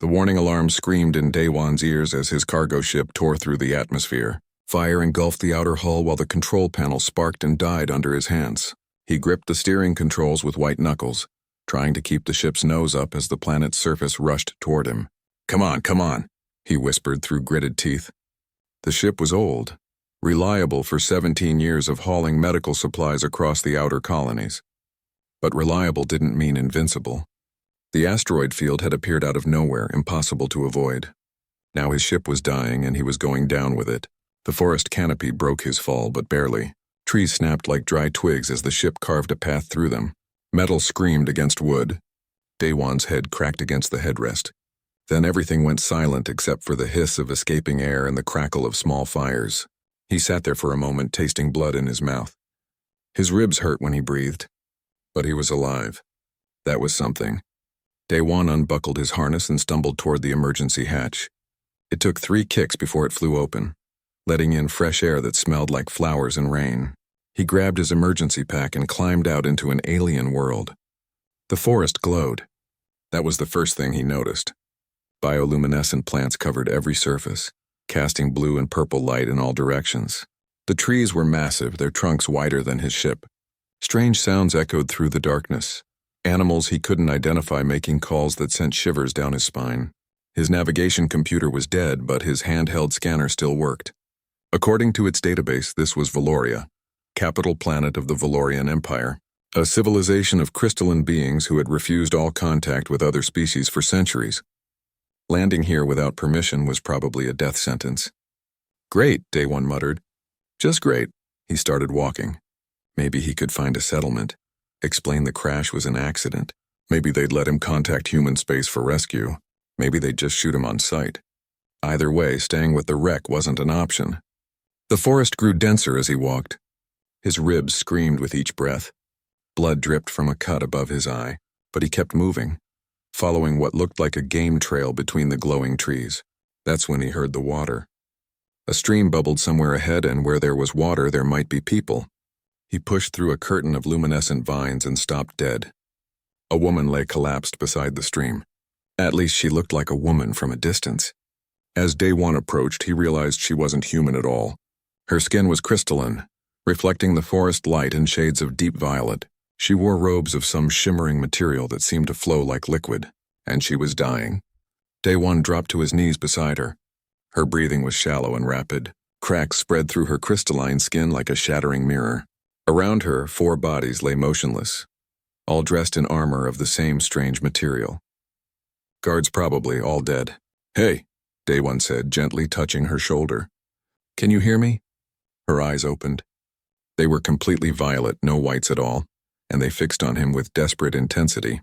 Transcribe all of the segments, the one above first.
The warning alarm screamed in Daewon's ears as his cargo ship tore through the atmosphere. Fire engulfed the outer hull while the control panel sparked and died under his hands. He gripped the steering controls with white knuckles, trying to keep the ship's nose up as the planet's surface rushed toward him. Come on, he whispered through gritted teeth. The ship was old, reliable for 17 years of hauling medical supplies across the outer colonies. But reliable didn't mean invincible. The asteroid field had appeared out of nowhere, impossible to avoid. Now his ship was dying and he was going down with it. The forest canopy broke his fall, but barely. Trees snapped like dry twigs as the ship carved a path through them. Metal screamed against wood. Daewon's head cracked against the headrest. Then everything went silent except for the hiss of escaping air and the crackle of small fires. He sat there for a moment, tasting blood in his mouth. His ribs hurt when he breathed, but he was alive. That was something. Daewon unbuckled his harness and stumbled toward the emergency hatch. It took 3 kicks before it flew open, letting in fresh air that smelled like flowers and rain. He grabbed his emergency pack and climbed out into an alien world. The forest glowed. That was the first thing he noticed. Bioluminescent plants covered every surface, casting blue and purple light in all directions. The trees were massive, their trunks wider than his ship. Strange sounds echoed through the darkness. Animals he couldn't identify making calls that sent shivers down his spine. His navigation computer was dead, but his handheld scanner still worked. According to its database, this was Valoria, capital planet of the Valorian Empire, a civilization of crystalline beings who had refused all contact with other species for centuries. Landing here without permission was probably a death sentence. Great, Daewon muttered. Just great. He started walking. Maybe he could find a settlement, explain the crash was an accident. Maybe they'd let him contact human space for rescue. Maybe they'd just shoot him on sight. Either way, staying with the wreck wasn't an option. The forest grew denser as he walked. His ribs screamed with each breath. Blood dripped from a cut above his eye, but he kept moving, following what looked like a game trail between the glowing trees. That's when he heard the water. A stream bubbled somewhere ahead, and where there was water, there might be people. He pushed through a curtain of luminescent vines and stopped dead. A woman lay collapsed beside the stream. At least she looked like a woman from a distance. As Daewon approached, he realized she wasn't human at all. Her skin was crystalline, reflecting the forest light in shades of deep violet. She wore robes of some shimmering material that seemed to flow like liquid, and she was dying. Daewon dropped to his knees beside her. Her breathing was shallow and rapid. Cracks spread through her crystalline skin like a shattering mirror. Around her, 4 bodies lay motionless, all dressed in armor of the same strange material. Guards probably, all dead. Hey, Daewon said, gently touching her shoulder. Can you hear me? Her eyes opened. They were completely violet, no whites at all, and they fixed on him with desperate intensity.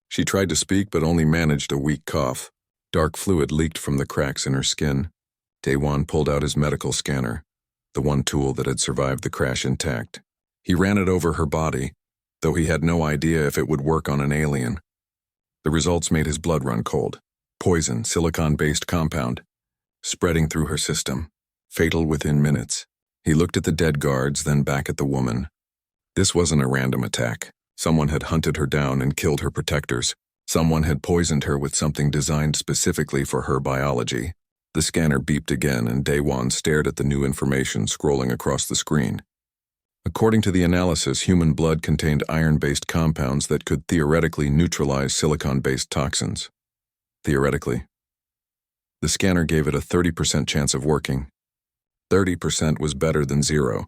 She tried to speak but only managed a weak cough. Dark fluid leaked from the cracks in her skin. Daewon pulled out his medical scanner, the one tool that had survived the crash intact. He ran it over her body, though he had no idea if it would work on an alien. The results made his blood run cold. Poison, silicon-based compound, spreading through her system, fatal within minutes. He looked at the dead guards, then back at the woman. This wasn't a random attack. Someone had hunted her down and killed her protectors. Someone had poisoned her with something designed specifically for her biology. The scanner beeped again, and Daewon stared at the new information scrolling across the screen. According to the analysis, human blood contained iron-based compounds that could theoretically neutralize silicon-based toxins. Theoretically. The scanner gave it a 30% chance of working. 30% was better than 0.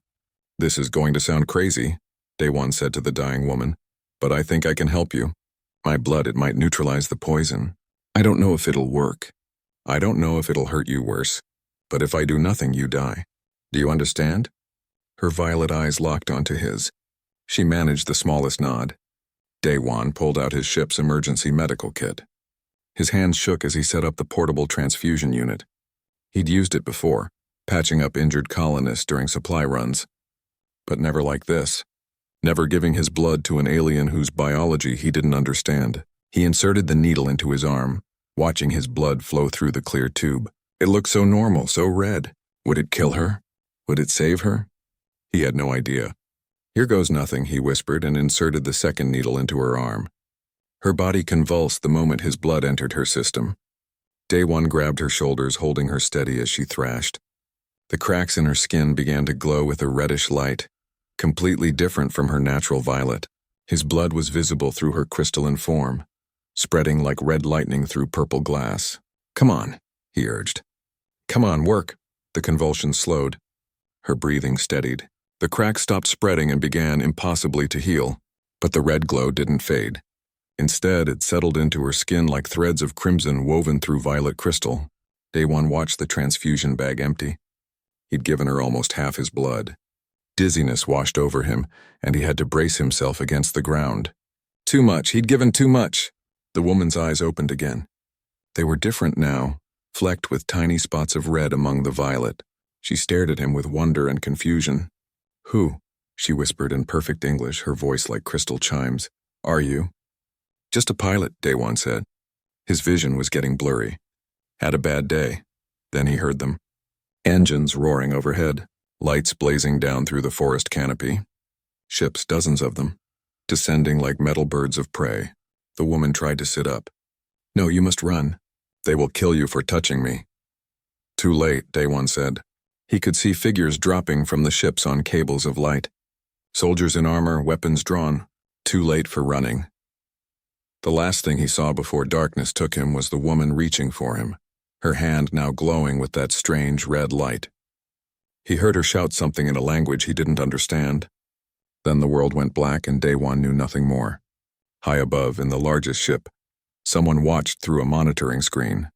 This is going to sound crazy, Daewon said to the dying woman, but I think I can help you. My blood, it might neutralize the poison. I don't know if it'll work. I don't know if it'll hurt you worse. But if I do nothing, you die. Do you understand? Her violet eyes locked onto his. She managed the smallest nod. Daewon pulled out his ship's emergency medical kit. His hands shook as he set up the portable transfusion unit. He'd used it before, patching up injured colonists during supply runs. But never like this. Never giving his blood to an alien whose biology he didn't understand. He inserted the needle into his arm, watching his blood flow through the clear tube. It looked so normal, so red. Would it kill her? Would it save her? He had no idea. Here goes nothing, he whispered and inserted the second needle into her arm. Her body convulsed the moment his blood entered her system. Day One grabbed her shoulders, holding her steady as she thrashed. The cracks in her skin began to glow with a reddish light, completely different from her natural violet. His blood was visible through her crystalline form, spreading like red lightning through purple glass. "Come on," he urged. "Come on, work." The convulsions slowed. Her breathing steadied. The cracks stopped spreading and began impossibly to heal, but the red glow didn't fade. Instead, it settled into her skin like threads of crimson woven through violet crystal. Day One watched the transfusion bag empty. He'd given her almost half his blood. Dizziness washed over him, and he had to brace himself against the ground. Too much. He'd given too much. The woman's eyes opened again. They were different now, flecked with tiny spots of red among the violet. She stared at him with wonder and confusion. "Who?" she whispered in perfect English, her voice like crystal chimes. "Are you?" "Just a pilot," Day One said. His vision was getting blurry. Had a bad day. Then he heard them. Engines roaring overhead, lights blazing down through the forest canopy. Ships, dozens of them, descending like metal birds of prey. The woman tried to sit up. "No, you must run. They will kill you for touching me." "Too late," Day One said. He could see figures dropping from the ships on cables of light. Soldiers in armor, weapons drawn. Too late for running. The last thing he saw before darkness took him was the woman reaching for him, her hand now glowing with that strange red light. He heard her shout something in a language he didn't understand. Then the world went black and Day One knew nothing more. High above, in the largest ship, someone watched through a monitoring screen.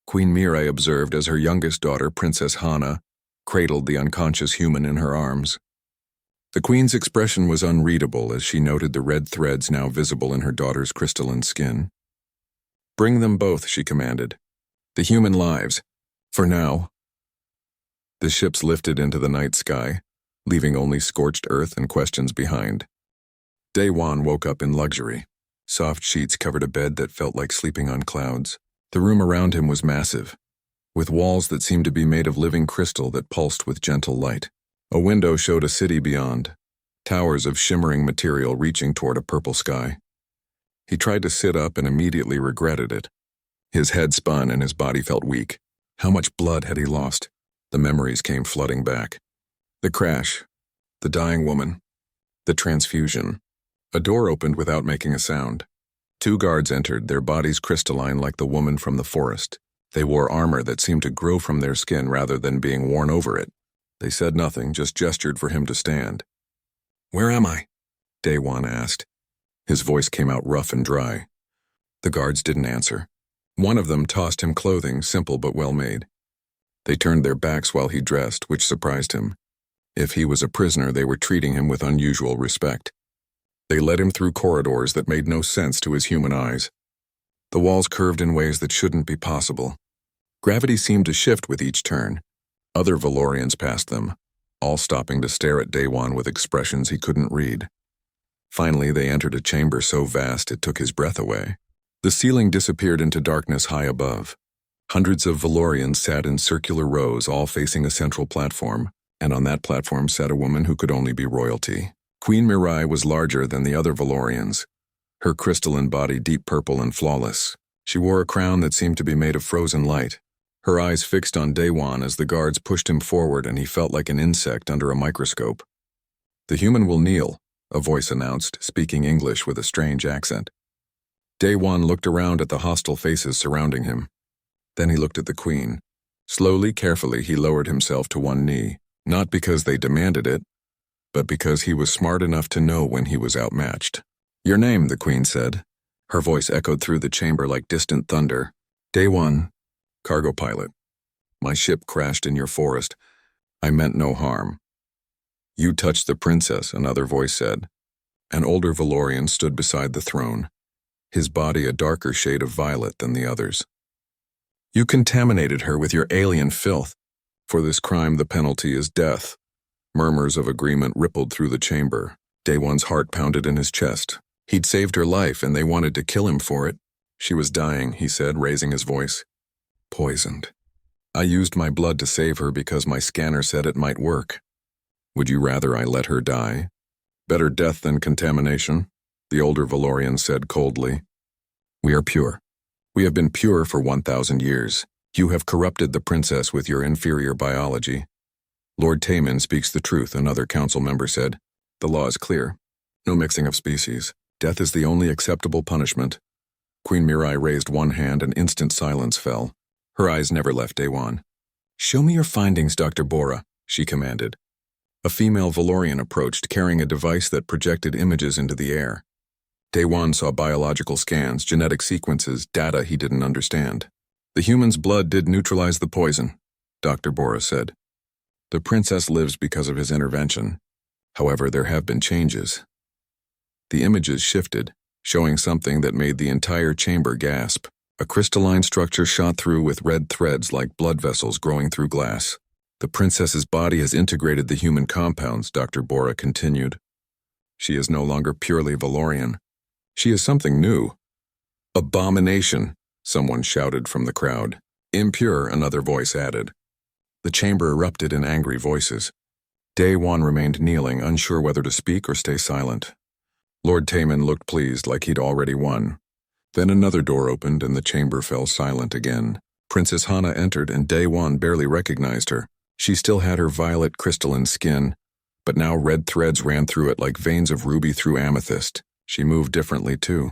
Queen Mirai observed as her youngest daughter, Princess Hana, cradled the unconscious human in her arms. The queen's expression was unreadable as she noted the red threads now visible in her daughter's crystalline skin. "Bring them both," she commanded. "The human lives. For now." The ships lifted into the night sky, leaving only scorched earth and questions behind. Day One woke up in luxury. Soft sheets covered a bed that felt like sleeping on clouds. The room around him was massive, with walls that seemed to be made of living crystal that pulsed with gentle light. A window showed a city beyond, towers of shimmering material reaching toward a purple sky. He tried to sit up and immediately regretted it. His head spun and his body felt weak. How much blood had he lost? The memories came flooding back. The crash, the dying woman, the transfusion. A door opened without making a sound. Two guards entered, their bodies crystalline like the woman from the forest. They wore armor that seemed to grow from their skin rather than being worn over it. They said nothing, just gestured for him to stand. "Where am I?" Day One asked. His voice came out rough and dry. The guards didn't answer. One of them tossed him clothing, simple but well-made. They turned their backs while he dressed, which surprised him. If he was a prisoner, they were treating him with unusual respect. They led him through corridors that made no sense to his human eyes. The walls curved in ways that shouldn't be possible. Gravity seemed to shift with each turn. Other Valorians passed them, all stopping to stare at Day One with expressions he couldn't read. Finally, they entered a chamber so vast it took his breath away. The ceiling disappeared into darkness high above. Hundreds of Valorians sat in circular rows, all facing a central platform, and on that platform sat a woman who could only be royalty. Queen Mirai was larger than the other Valorians, her crystalline body deep purple and flawless. She wore a crown that seemed to be made of frozen light. Her eyes fixed on Day One as the guards pushed him forward and he felt like an insect under a microscope. "The human will kneel," a voice announced, speaking English with a strange accent. Day One looked around at the hostile faces surrounding him. Then he looked at the queen. Slowly, carefully, he lowered himself to one knee, not because they demanded it, but because he was smart enough to know when he was outmatched. "Your name," the queen said. Her voice echoed through the chamber like distant thunder. "Day One, cargo pilot. My ship crashed in your forest. I meant no harm." "You touched the princess," another voice said. An older Valorian stood beside the throne, his body a darker shade of violet than the others. "You contaminated her with your alien filth. For this crime the penalty is death." Murmurs of agreement rippled through the chamber. Day One's heart pounded in his chest. He'd saved her life and they wanted to kill him for it. "She was dying," he said, raising his voice. "Poisoned. I used my blood to save her because my scanner said it might work. Would you rather I let her die? Better death than contamination," the older Valorian said coldly. "We are pure. We have been pure for 1,000 years. You have corrupted the princess with your inferior biology. Lord Taman speaks the truth, another council member said. The law is clear. No mixing of species. Death is the only acceptable punishment. Queen Mirai raised one hand and instant silence fell. Her eyes never left Daewon. Show me your findings, Dr. Bora, she commanded. A female Valorian approached, carrying a device that projected images into the air. Daewon saw biological scans, genetic sequences, data he didn't understand. The human's blood did neutralize the poison, Dr. Bora said. The princess lives because of his intervention. However, there have been changes. The images shifted, showing something that made the entire chamber gasp. A crystalline structure shot through with red threads like blood vessels growing through glass. The princess's body has integrated the human compounds, Dr. Bora continued. She is no longer purely Valorian. She is something new. Abomination, someone shouted from the crowd. Impure, another voice added. The chamber erupted in angry voices. Daewon remained kneeling, unsure whether to speak or stay silent. Lord Taman looked pleased, like he'd already won. Then another door opened and the chamber fell silent again. Princess Hana entered and Daewon barely recognized her. She still had her violet crystalline skin, but now red threads ran through it like veins of ruby through amethyst. She moved differently too,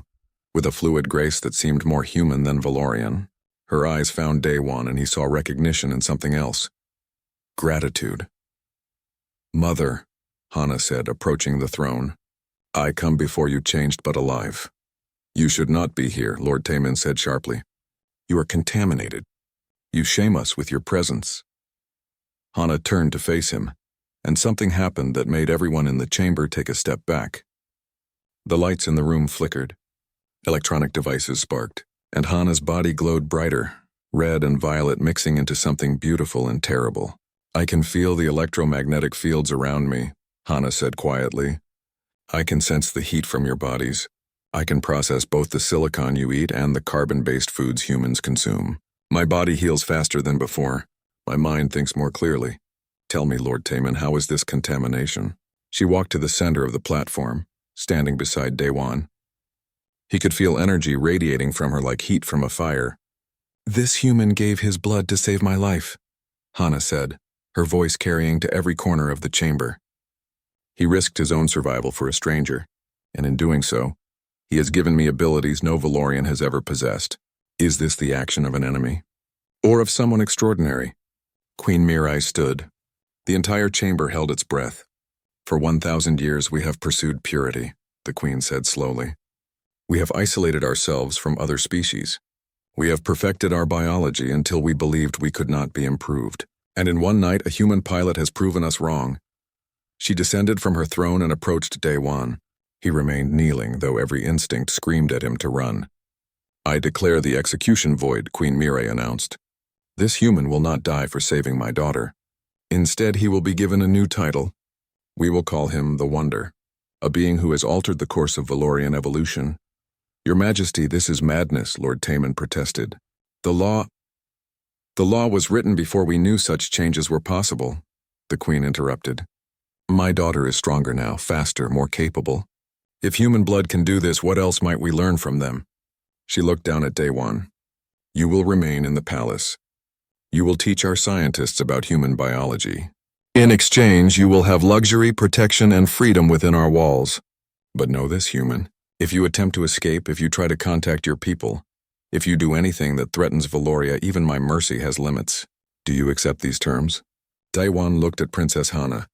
with a fluid grace that seemed more human than Valorian. Her eyes found Daewon and he saw recognition in something else. Gratitude. Mother, Hana said, approaching the throne. I come before you changed but alive. You should not be here, Lord Taman said sharply. You are contaminated. You shame us with your presence. Hana turned to face him, and something happened that made everyone in the chamber take a step back. The lights in the room flickered. Electronic devices sparked, and Hana's body glowed brighter, red and violet mixing into something beautiful and terrible. I can feel the electromagnetic fields around me, Hana said quietly. I can sense the heat from your bodies. I can process both the silicon you eat and the carbon-based foods humans consume. My body heals faster than before. My mind thinks more clearly. Tell me, Lord Taman, how is this contamination? She walked to the center of the platform, standing beside Daewon. He could feel energy radiating from her like heat from a fire. This human gave his blood to save my life, Hana said, her voice carrying to every corner of the chamber. He risked his own survival for a stranger, and in doing so, he has given me abilities no Valorian has ever possessed. Is this the action of an enemy? Or of someone extraordinary? Queen Mirai stood. The entire chamber held its breath. For 1,000 years we have pursued purity, the queen said slowly. We have isolated ourselves from other species. We have perfected our biology until we believed we could not be improved. And in one night a human pilot has proven us wrong. She descended from her throne and approached Daewon. He remained kneeling, though every instinct screamed at him to run. I declare the execution void, Queen Mirai announced. This human will not die for saving my daughter. Instead, he will be given a new title. We will call him the Wonder, a being who has altered the course of Valorian evolution. Your Majesty, this is madness, Lord Taman protested. The law was written before we knew such changes were possible, the Queen interrupted. My daughter is stronger now, faster, more capable. If human blood can do this, what else might we learn from them? She looked down at Daewon. You will remain in the palace. You will teach our scientists about human biology. In exchange, you will have luxury, protection, and freedom within our walls. But know this, human. If you attempt to escape, if you try to contact your people, if you do anything that threatens Valoria, even my mercy has limits. Do you accept these terms? Daewon looked at Princess Hana,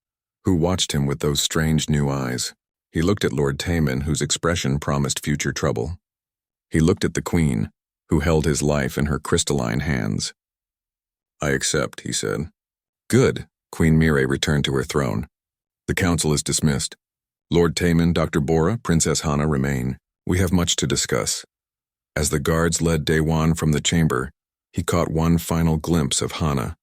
who watched him with those strange new eyes. He looked at Lord Taman, whose expression promised future trouble. He looked at the Queen, who held his life in her crystalline hands. I accept, he said. Good. Queen Mirai returned to her throne. The council is dismissed. Lord Taman, Dr. Bora, Princess Hana remain. We have much to discuss. As the guards led Daewon from the chamber, he caught one final glimpse of Hana.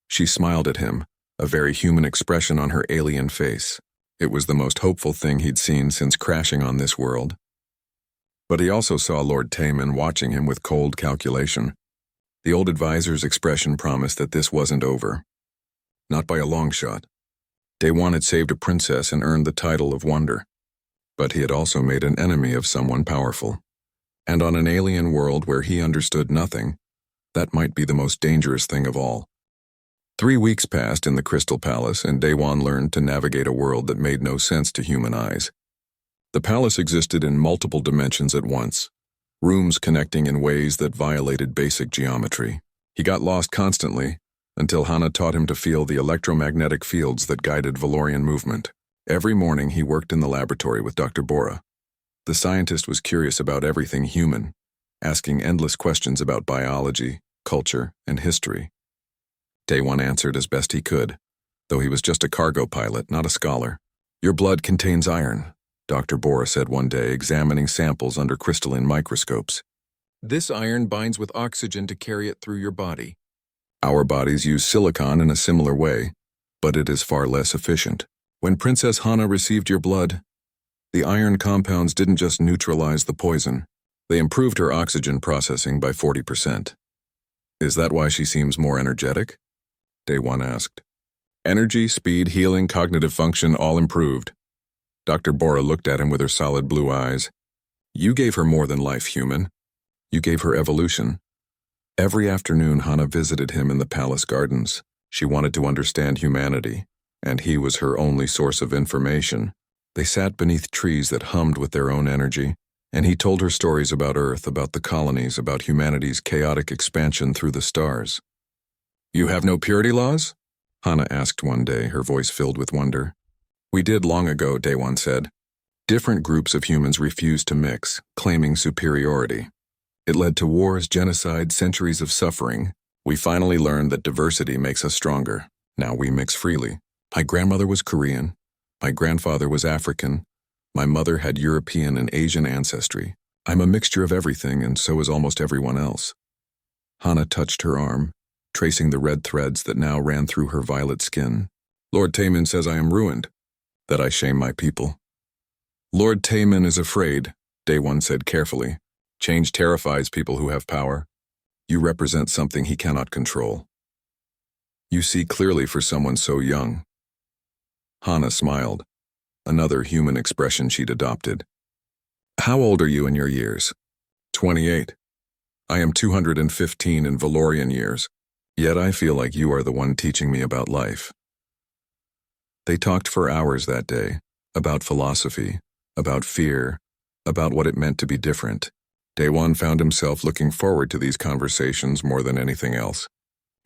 She smiled at him, a very human expression on her alien face. It was the most hopeful thing he'd seen since crashing on this world. But he also saw Lord Taman watching him with cold calculation. The old advisor's expression promised that this wasn't over. Not by a long shot. Daewon had saved a princess and earned the title of Wonder. But he had also made an enemy of someone powerful. And on an alien world where he understood nothing, that might be the most dangerous thing of all. 3 weeks passed in the Crystal Palace, and Daewon learned to navigate a world that made no sense to human eyes. The palace existed in multiple dimensions at once, rooms connecting in ways that violated basic geometry. He got lost constantly, until Hana taught him to feel the electromagnetic fields that guided Valorian movement. Every morning he worked in the laboratory with Dr. Bora. The scientist was curious about everything human, asking endless questions about biology, culture, and history. Daewon answered as best he could, though he was just a cargo pilot, not a scholar. "Your blood contains iron," Dr. Bora said one day, examining samples under crystalline microscopes. "This iron binds with oxygen to carry it through your body. Our bodies use silicon in a similar way, but it is far less efficient. When Princess Hana received your blood, the iron compounds didn't just neutralize the poison, they improved her oxygen processing by 40%. Is that why she seems more energetic?" Daewon asked. "Energy, speed, healing, cognitive function, all improved." Dr. Bora looked at him with her solid blue eyes. "You gave her more than life, human. You gave her evolution." Every afternoon, Hana visited him in the palace gardens. She wanted to understand humanity, and he was her only source of information. They sat beneath trees that hummed with their own energy, and he told her stories about Earth, about the colonies, about humanity's chaotic expansion through the stars. "You have no purity laws?" Hana asked one day, her voice filled with wonder. "We did long ago," Daewon said. Different groups of humans refused to mix, claiming superiority. It led to wars, genocide, centuries of suffering. We finally learned that diversity makes us stronger. Now we mix freely. My grandmother was Korean. My grandfather was African. My mother had European and Asian ancestry. I'm a mixture of everything, and so is almost everyone else." Hana touched her arm, tracing the red threads that now ran through her violet skin. "Lord Taemin says I am ruined, that I shame my people." "Lord Taemin is afraid," Daewon said carefully. "Change terrifies people who have power. You represent something he cannot control. You see clearly for someone so young." Hana smiled, another human expression she'd adopted. "How old are you in your years?" 28. "I am 215 in Valorian years, yet I feel like you are the one teaching me about life." They talked for hours that day, about philosophy, about fear, about what it meant to be different. Daewon found himself looking forward to these conversations more than anything else.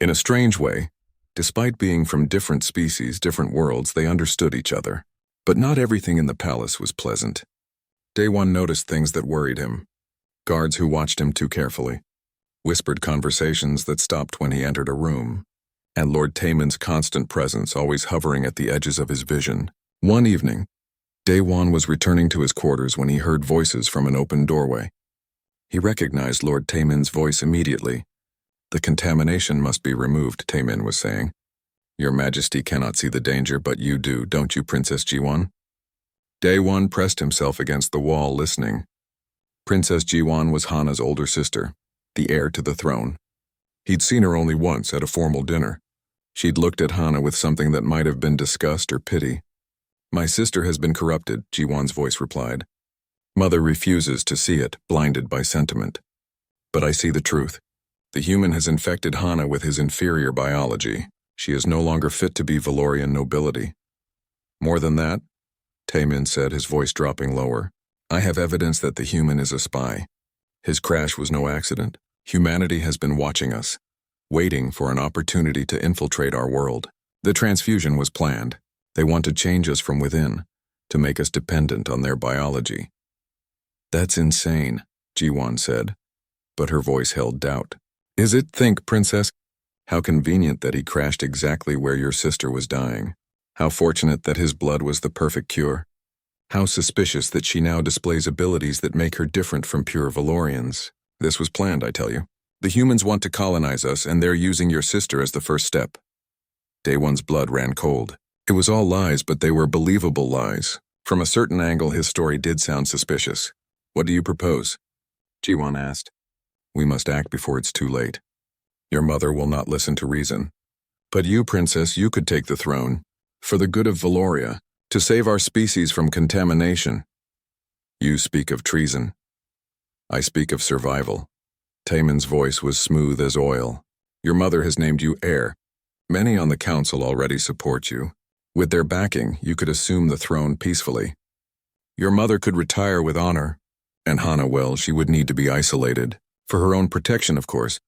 In a strange way, despite being from different species, different worlds, they understood each other. But not everything in the palace was pleasant. Daewon noticed things that worried him. Guards who watched him too carefully, whispered conversations that stopped when he entered a room, and Lord Taemin's constant presence always hovering at the edges of his vision. One evening, Daewon was returning to his quarters when he heard voices from an open doorway. He recognized Lord Taemin's voice immediately. "The contamination must be removed," Taemin was saying. "Your Majesty cannot see the danger, but you do, don't you, Princess Jiwon?" Daewon pressed himself against the wall, listening. Princess Jiwon was Hana's older sister, the heir to the throne. He'd seen her only once at a formal dinner. She'd looked at Hana with something that might have been disgust or pity. "My sister has been corrupted," Jiwon's voice replied. "Mother refuses to see it, blinded by sentiment. But I see the truth. The human has infected Hana with his inferior biology. She is no longer fit to be Valorian nobility. More than that," Taemin said, his voice dropping lower, "I have evidence that the human is a spy. His crash was no accident. Humanity has been watching us, waiting for an opportunity to infiltrate our world. The transfusion was planned. They want to change us from within, to make us dependent on their biology." "That's insane," Jiwon said, but her voice held doubt. "Is it? Think, Princess. How convenient that he crashed exactly where your sister was dying. How fortunate that his blood was the perfect cure. How suspicious that she now displays abilities that make her different from pure Valorians. This was planned, I tell you. The humans want to colonize us, and they're using your sister as the first step." Daewon's blood ran cold. It was all lies, but they were believable lies. From a certain angle, his story did sound suspicious. "What do you propose?" Jiwon asked. "We must act before it's too late. Your mother will not listen to reason. But you, Princess, you could take the throne, for the good of Valoria, to save our species from contamination." "You speak of treason." I speak of survival. Taemin's voice was smooth as oil. Your mother has named you heir. Many on the council already support you. With their backing, you could assume the throne peacefully. Your mother could retire with honor. And Hana, well, she would need to be isolated. For her own protection, of course.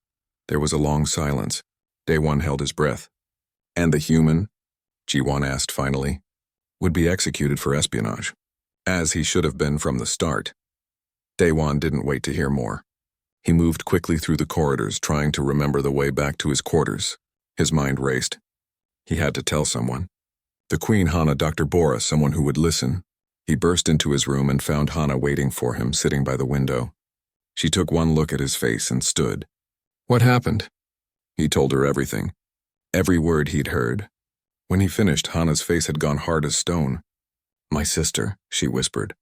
There was a long silence. Daewon held his breath. And the human, Jiwon asked finally, would be executed for espionage, as he should have been from the start. Daewon didn't wait to hear more. He moved quickly through the corridors, trying to remember the way back to his quarters. His mind raced. He had to tell someone. The Queen Hana, Dr. Bora, someone who would listen. He burst into his room and found Hana waiting for him, sitting by the window. She took one look at his face and stood. What happened? He told her everything. Every word he'd heard. When he finished, Hana's face had gone hard as stone. My sister, she whispered.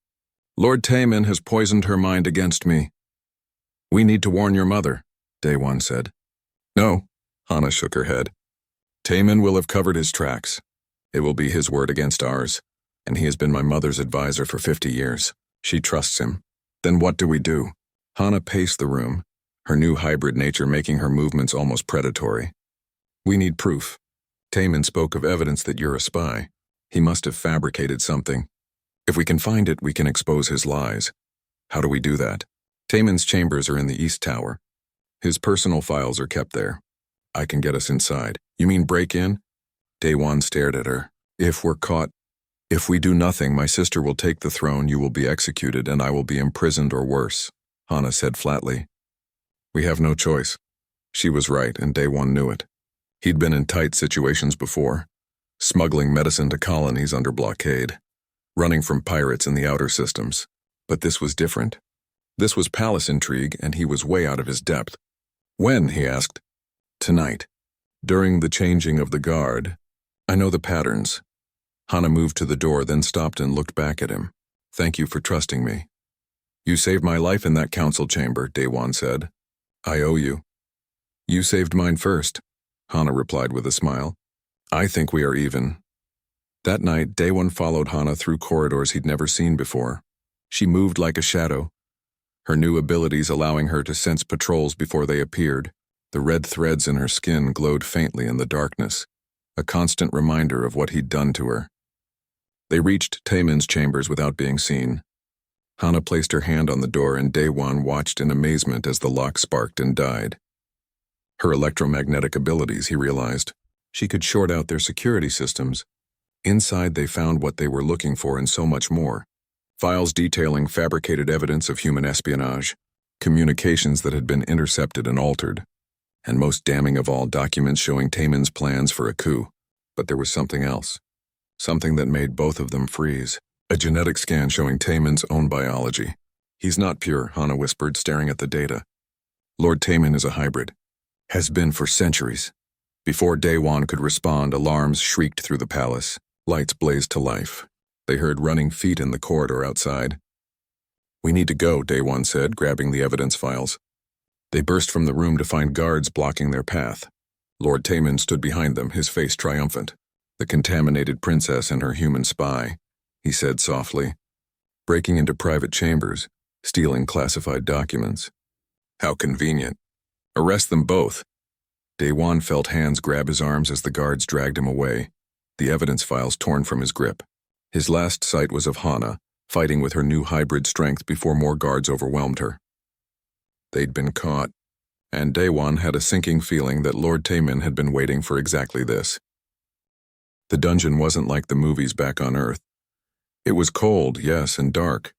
Lord Taemin has poisoned her mind against me. We need to warn your mother, Daewon said. No, Hana shook her head. Taemin will have covered his tracks. It will be his word against ours, and he has been my mother's advisor for 50 years. She trusts him. Then what do we do? Hana paced the room, her new hybrid nature making her movements almost predatory. We need proof. Taemin spoke of evidence that you're a spy. He must have fabricated something. If we can find it, we can expose his lies. How do we do that? Taemin's chambers are in the East Tower. His personal files are kept there. I can get us inside. You mean break in? Daewon stared at her. If we're caught, if we do nothing, my sister will take the throne, you will be executed, and I will be imprisoned or worse, Hana said flatly. We have no choice. She was right, and Daewon knew it. He'd been in tight situations before, smuggling medicine to colonies under blockade, running from pirates in the outer systems. But this was different. This was palace intrigue, and he was way out of his depth. When? He asked. Tonight. During the changing of the guard. I know the patterns. Hana moved to the door, then stopped and looked back at him. Thank you for trusting me. You saved my life in that council chamber, Daewon said. I owe you. You saved mine first, Hana replied with a smile. I think we are even. That night, Daewon followed Hana through corridors he'd never seen before. She moved like a shadow, her new abilities allowing her to sense patrols before they appeared. The red threads in her skin glowed faintly in the darkness, a constant reminder of what he'd done to her. They reached Taemin's chambers without being seen. Hana placed her hand on the door, and Daewon watched in amazement as the lock sparked and died. Her electromagnetic abilities, he realized. She could short out their security systems. Inside, they found what they were looking for and so much more. Files detailing fabricated evidence of human espionage, communications that had been intercepted and altered, and most damning of all, documents showing Taemin's plans for a coup. But there was something else. Something that made both of them freeze. A genetic scan showing Taemin's own biology. He's not pure, Hana whispered, staring at the data. Lord Taemin is a hybrid. Has been for centuries. Before Daewon could respond, alarms shrieked through the palace. Lights blazed to life. They heard running feet in the corridor outside. We need to go, Daewon said, grabbing the evidence files. They burst from the room to find guards blocking their path. Lord Taemin stood behind them, his face triumphant. The contaminated princess and her human spy, he said softly. Breaking into private chambers, stealing classified documents. How convenient. Arrest them both. Daewon felt hands grab his arms as the guards dragged him away, the evidence files torn from his grip. His last sight was of Hana, fighting with her new hybrid strength before more guards overwhelmed her. They'd been caught, and Daewon had a sinking feeling that Lord Taemin had been waiting for exactly this. The dungeon wasn't like the movies back on Earth. It was cold, yes, and dark,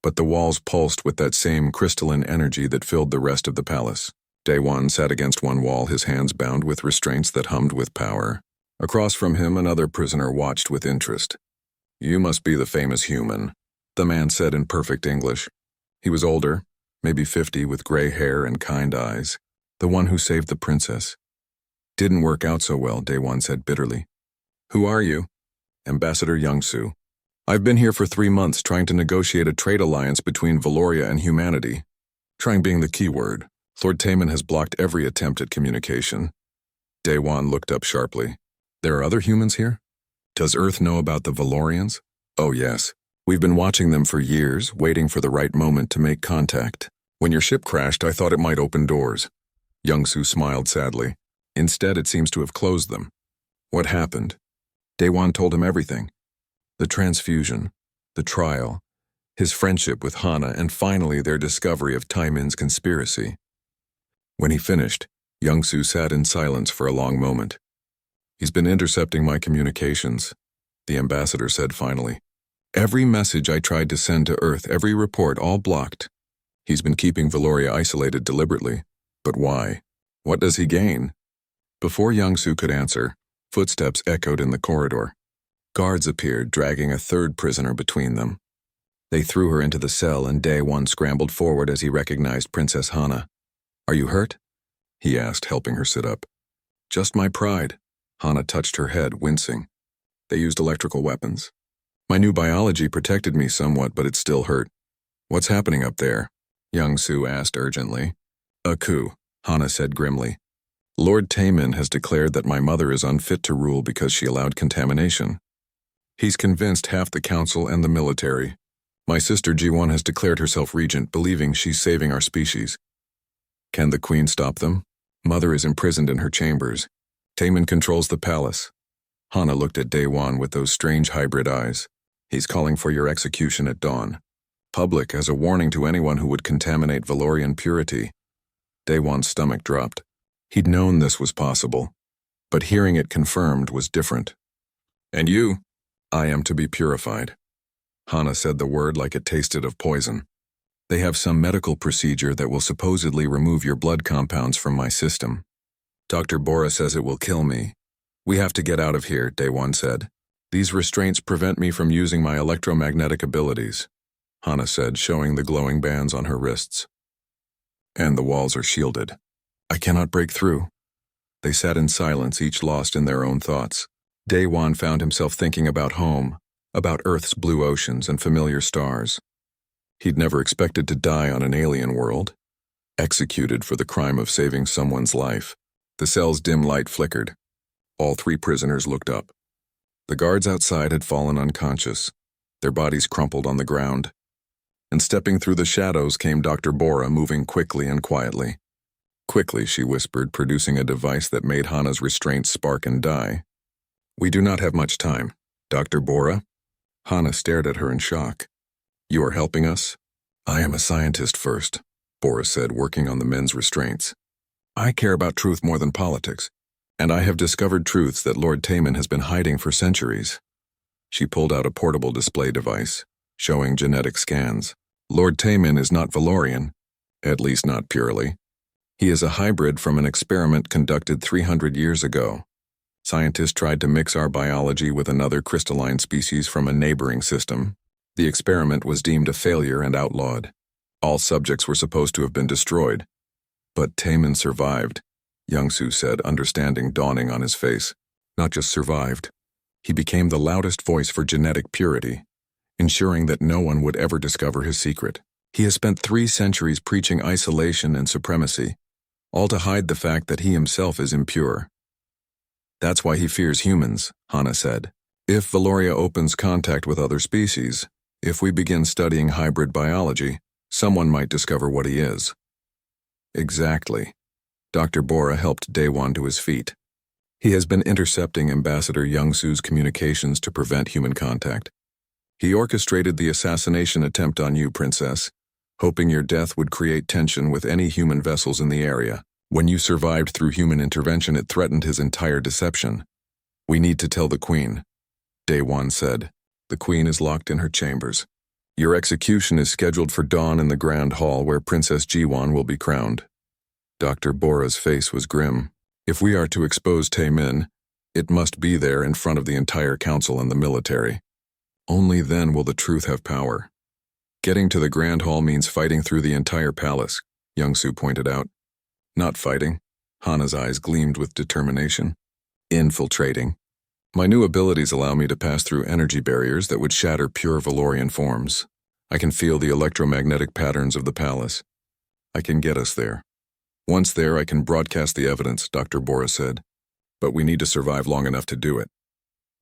but the walls pulsed with that same crystalline energy that filled the rest of the palace. Daewon sat against one wall, his hands bound with restraints that hummed with power. Across from him, another prisoner watched with interest. You must be the famous human, the man said in perfect English. He was older, maybe 50, with gray hair and kind eyes. The one who saved the princess. Didn't work out so well, Daewon said bitterly. Who are you? Ambassador Youngsu. I've been here for 3 months trying to negotiate a trade alliance between Valoria and humanity. Trying being the key word. Lord Taemin has blocked every attempt at communication. Daewon looked up sharply. There are other humans here? Does Earth know about the Valorians? Oh yes. We've been watching them for years, waiting for the right moment to make contact. When your ship crashed, I thought it might open doors. Young-Soo smiled sadly. Instead, it seems to have closed them. What happened? Daewon told him everything. The transfusion, the trial, his friendship with Hana, and finally their discovery of Taimin's conspiracy. When he finished, Young-Soo sat in silence for a long moment. He's been intercepting my communications, the ambassador said finally. Every message I tried to send to Earth, every report, all blocked. He's been keeping Valoria isolated deliberately. But why? What does he gain? Before Young-Soo could answer, footsteps echoed in the corridor. Guards appeared, dragging a third prisoner between them. They threw her into the cell, and Daewon scrambled forward as he recognized Princess Hana. Are you hurt? He asked, helping her sit up. Just my pride. Hana touched her head, wincing. They used electrical weapons. My new biology protected me somewhat, but it still hurt. What's happening up there? Young-Soo asked urgently. A coup, Hana said grimly. Lord Taimin has declared that my mother is unfit to rule because she allowed contamination. He's convinced half the council and the military. My sister Ji-won has declared herself regent, believing she's saving our species. Can the queen stop them? Mother is imprisoned in her chambers. Taimin controls the palace. Hana looked at Daewon with those strange hybrid eyes. He's calling for your execution at dawn. Public as a warning to anyone who would contaminate Valorian purity. Daewon's stomach dropped. He'd known this was possible, but hearing it confirmed was different. And you? I am to be purified. Hana said the word like it tasted of poison. They have some medical procedure that will supposedly remove your blood compounds from my system. Dr. Bora says it will kill me. We have to get out of here, Daewon said. These restraints prevent me from using my electromagnetic abilities, Hana said, showing the glowing bands on her wrists. And the walls are shielded. I cannot break through. They sat in silence, each lost in their own thoughts. Daewon found himself thinking about home, about Earth's blue oceans and familiar stars. He'd never expected to die on an alien world, executed for the crime of saving someone's life. The cell's dim light flickered. All three prisoners looked up. The guards outside had fallen unconscious, their bodies crumpled on the ground. And stepping through the shadows came Dr. Bora, moving quickly and quietly. Quickly, she whispered, producing a device that made Hana's restraints spark and die. We do not have much time. Dr. Bora? Hana stared at her in shock. You are helping us? I am a scientist first, Bora said, working on the men's restraints. I care about truth more than politics, and I have discovered truths that Lord Taimin has been hiding for centuries. She pulled out a portable display device, showing genetic scans. Lord Taimin is not Valorian, at least not purely. He is a hybrid from an experiment conducted 300 years ago. Scientists tried to mix our biology with another crystalline species from a neighboring system. The experiment was deemed a failure and outlawed. All subjects were supposed to have been destroyed. But Taimin survived, Young-Soo said, understanding dawning on his face. Not just survived. He became the loudest voice for genetic purity, ensuring that no one would ever discover his secret. He has spent 3 centuries preaching isolation and supremacy, all to hide the fact that he himself is impure. That's why he fears humans, Hana said. If Valoria opens contact with other species, if we begin studying hybrid biology, someone might discover what he is. Exactly. Dr. Bora helped Daewon to his feet. He has been intercepting Ambassador Young-Soo's communications to prevent human contact. He orchestrated the assassination attempt on you, Princess, hoping your death would create tension with any human vessels in the area. When you survived through human intervention, it threatened his entire deception. We need to tell the Queen, Daewon said. The Queen is locked in her chambers. Your execution is scheduled for dawn in the Grand Hall where Princess Ji-won will be crowned. Dr. Bora's face was grim. If we are to expose Taimin, it must be there in front of the entire council and the military. Only then will the truth have power. Getting to the Grand Hall means fighting through the entire palace, Young-Soo pointed out. Not fighting. Hana's eyes gleamed with determination. Infiltrating. My new abilities allow me to pass through energy barriers that would shatter pure Valorian forms. I can feel the electromagnetic patterns of the palace. I can get us there. Once there, I can broadcast the evidence, Dr. Bora said. But we need to survive long enough to do it.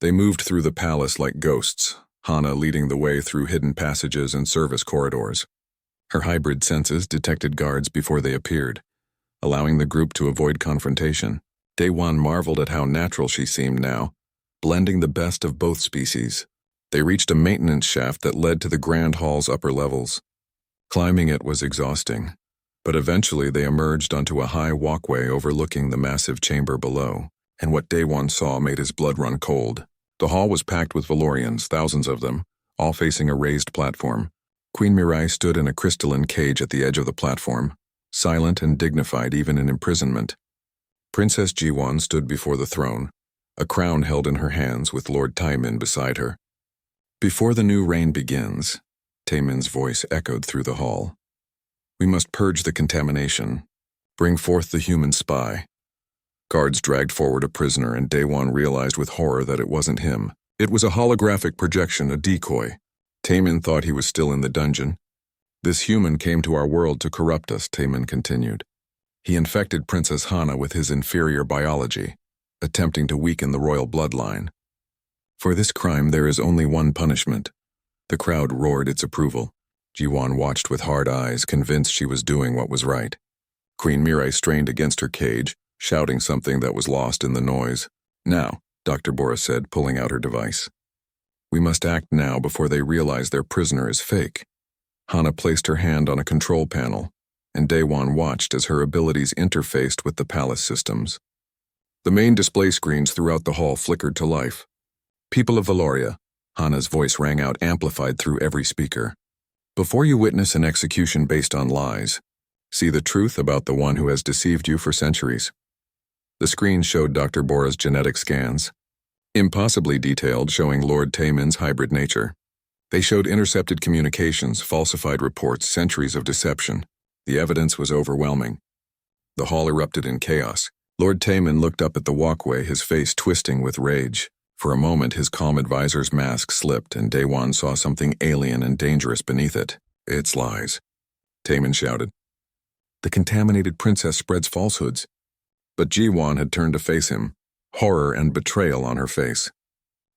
They moved through the palace like ghosts, Hana leading the way through hidden passages and service corridors. Her hybrid senses detected guards before they appeared, allowing the group to avoid confrontation. Daewon marveled at how natural she seemed now, blending the best of both species. They reached a maintenance shaft that led to the Grand Hall's upper levels. Climbing it was exhausting, but eventually they emerged onto a high walkway overlooking the massive chamber below, and what Daewon saw made his blood run cold. The hall was packed with Valorians, thousands of them, all facing a raised platform. Queen Mirai stood in a crystalline cage at the edge of the platform, silent and dignified even in imprisonment. Princess Jiwon stood before the throne, a crown held in her hands with Lord Taimin beside her. Before the new reign begins, Taimin's voice echoed through the hall. We must purge the contamination. Bring forth the human spy. Guards dragged forward a prisoner, and Daewon realized with horror that it wasn't him. It was a holographic projection, a decoy. Taimin thought he was still in the dungeon. This human came to our world to corrupt us, Taimin continued. He infected Princess Hana with his inferior biology, attempting to weaken the royal bloodline. For this crime there is only one punishment. The crowd roared its approval. Jiwon watched with hard eyes, convinced she was doing what was right. Queen Mirai strained against her cage, shouting something that was lost in the noise. Now, Dr. Bora said, pulling out her device. We must act now before they realize their prisoner is fake. Hana placed her hand on a control panel, and Daewon watched as her abilities interfaced with the palace systems. The main display screens throughout the hall flickered to life. People of Valoria, Hana's voice rang out, amplified through every speaker. Before you witness an execution based on lies, see the truth about the one who has deceived you for centuries. The screen showed Dr. Bora's genetic scans, impossibly detailed, showing Lord Taimin's hybrid nature. They showed intercepted communications, falsified reports, centuries of deception. The evidence was overwhelming. The hall erupted in chaos. Lord Taimin looked up at the walkway, his face twisting with rage. For a moment, his calm advisor's mask slipped, and Daewon saw something alien and dangerous beneath it. It's lies, Taimin shouted. The contaminated princess spreads falsehoods. But Jiwon had turned to face him, horror and betrayal on her face.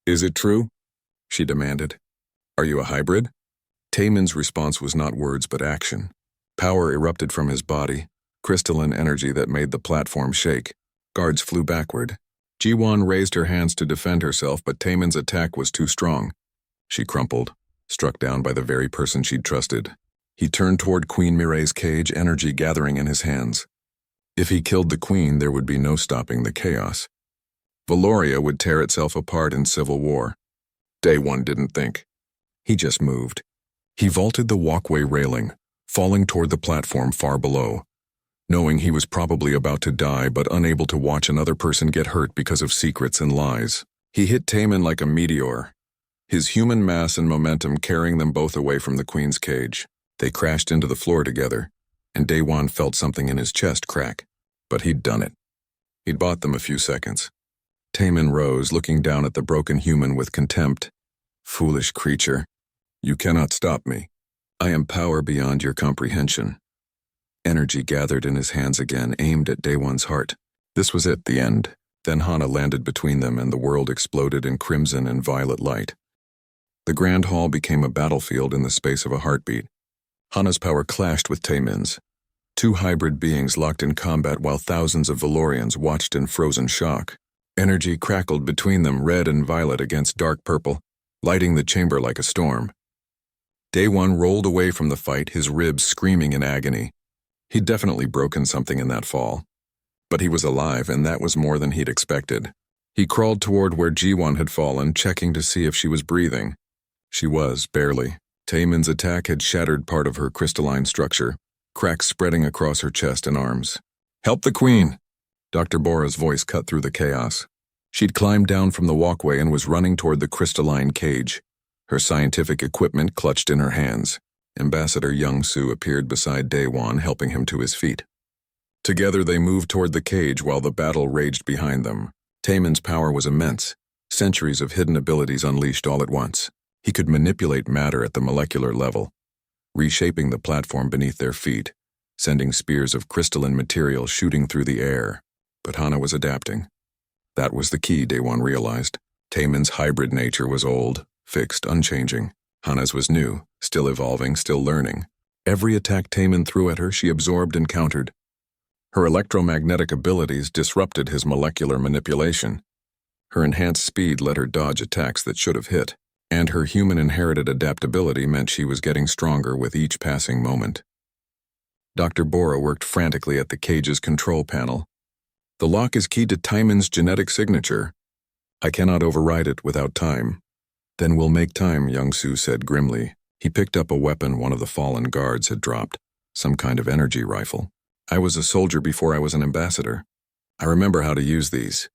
Is it true? She demanded. Are you a hybrid? Taimin's response was not words but action. Power erupted from his body, crystalline energy that made the platform shake. Guards flew backward. Jiwon raised her hands to defend herself, but Taimin's attack was too strong. She crumpled, struck down by the very person she'd trusted. He turned toward Queen Mirai's cage, energy gathering in his hands. If he killed the queen, there would be no stopping the chaos. Valoria would tear itself apart in civil war. Daewon didn't think. He just moved. He vaulted the walkway railing, falling toward the platform far below, knowing he was probably about to die but unable to watch another person get hurt because of secrets and lies. He hit Taimin like a meteor, his human mass and momentum carrying them both away from the queen's cage. They crashed into the floor together, and Daewon felt something in his chest crack. But he'd done it. He'd bought them a few seconds. Taimin rose, looking down at the broken human with contempt. Foolish creature, you cannot stop me. I am power beyond your comprehension. Energy gathered in his hands again, aimed at Daewon's heart. This was it, the end. Then Hana landed between them, and the world exploded in crimson and violet light. The Grand Hall became a battlefield in the space of a heartbeat. Hana's power clashed with Taimin's. Two hybrid beings locked in combat while thousands of Valorians watched in frozen shock. Energy crackled between them, red and violet against dark purple, lighting the chamber like a storm. Daewon rolled away from the fight, his ribs screaming in agony. He'd definitely broken something in that fall. But he was alive, and that was more than he'd expected. He crawled toward where Jiwon had fallen, checking to see if she was breathing. She was, barely. Taimin's attack had shattered part of her crystalline structure, cracks spreading across her chest and arms. Help the queen! Dr. Bora's voice cut through the chaos. She'd climbed down from the walkway and was running toward the crystalline cage, her scientific equipment clutched in her hands. Ambassador Young-Soo appeared beside Daewon, helping him to his feet. Together they moved toward the cage while the battle raged behind them. Taimin's power was immense, centuries of hidden abilities unleashed all at once. He could manipulate matter at the molecular level, reshaping the platform beneath their feet, sending spears of crystalline material shooting through the air. But Hana was adapting. That was the key, Daewon realized. Taimin's hybrid nature was old, fixed, unchanging. Hana's was new, still evolving, still learning. Every attack Taemin threw at her, she absorbed and countered. Her electromagnetic abilities disrupted his molecular manipulation. Her enhanced speed let her dodge attacks that should have hit, and her human-inherited adaptability meant she was getting stronger with each passing moment. Dr. Bora worked frantically at the cage's control panel. The lock is keyed to Taemin's genetic signature. I cannot override it without time. Then we'll make time, Young-Soo said grimly. He picked up a weapon one of the fallen guards had dropped, some kind of energy rifle. I was a soldier before I was an ambassador. I remember how to use these.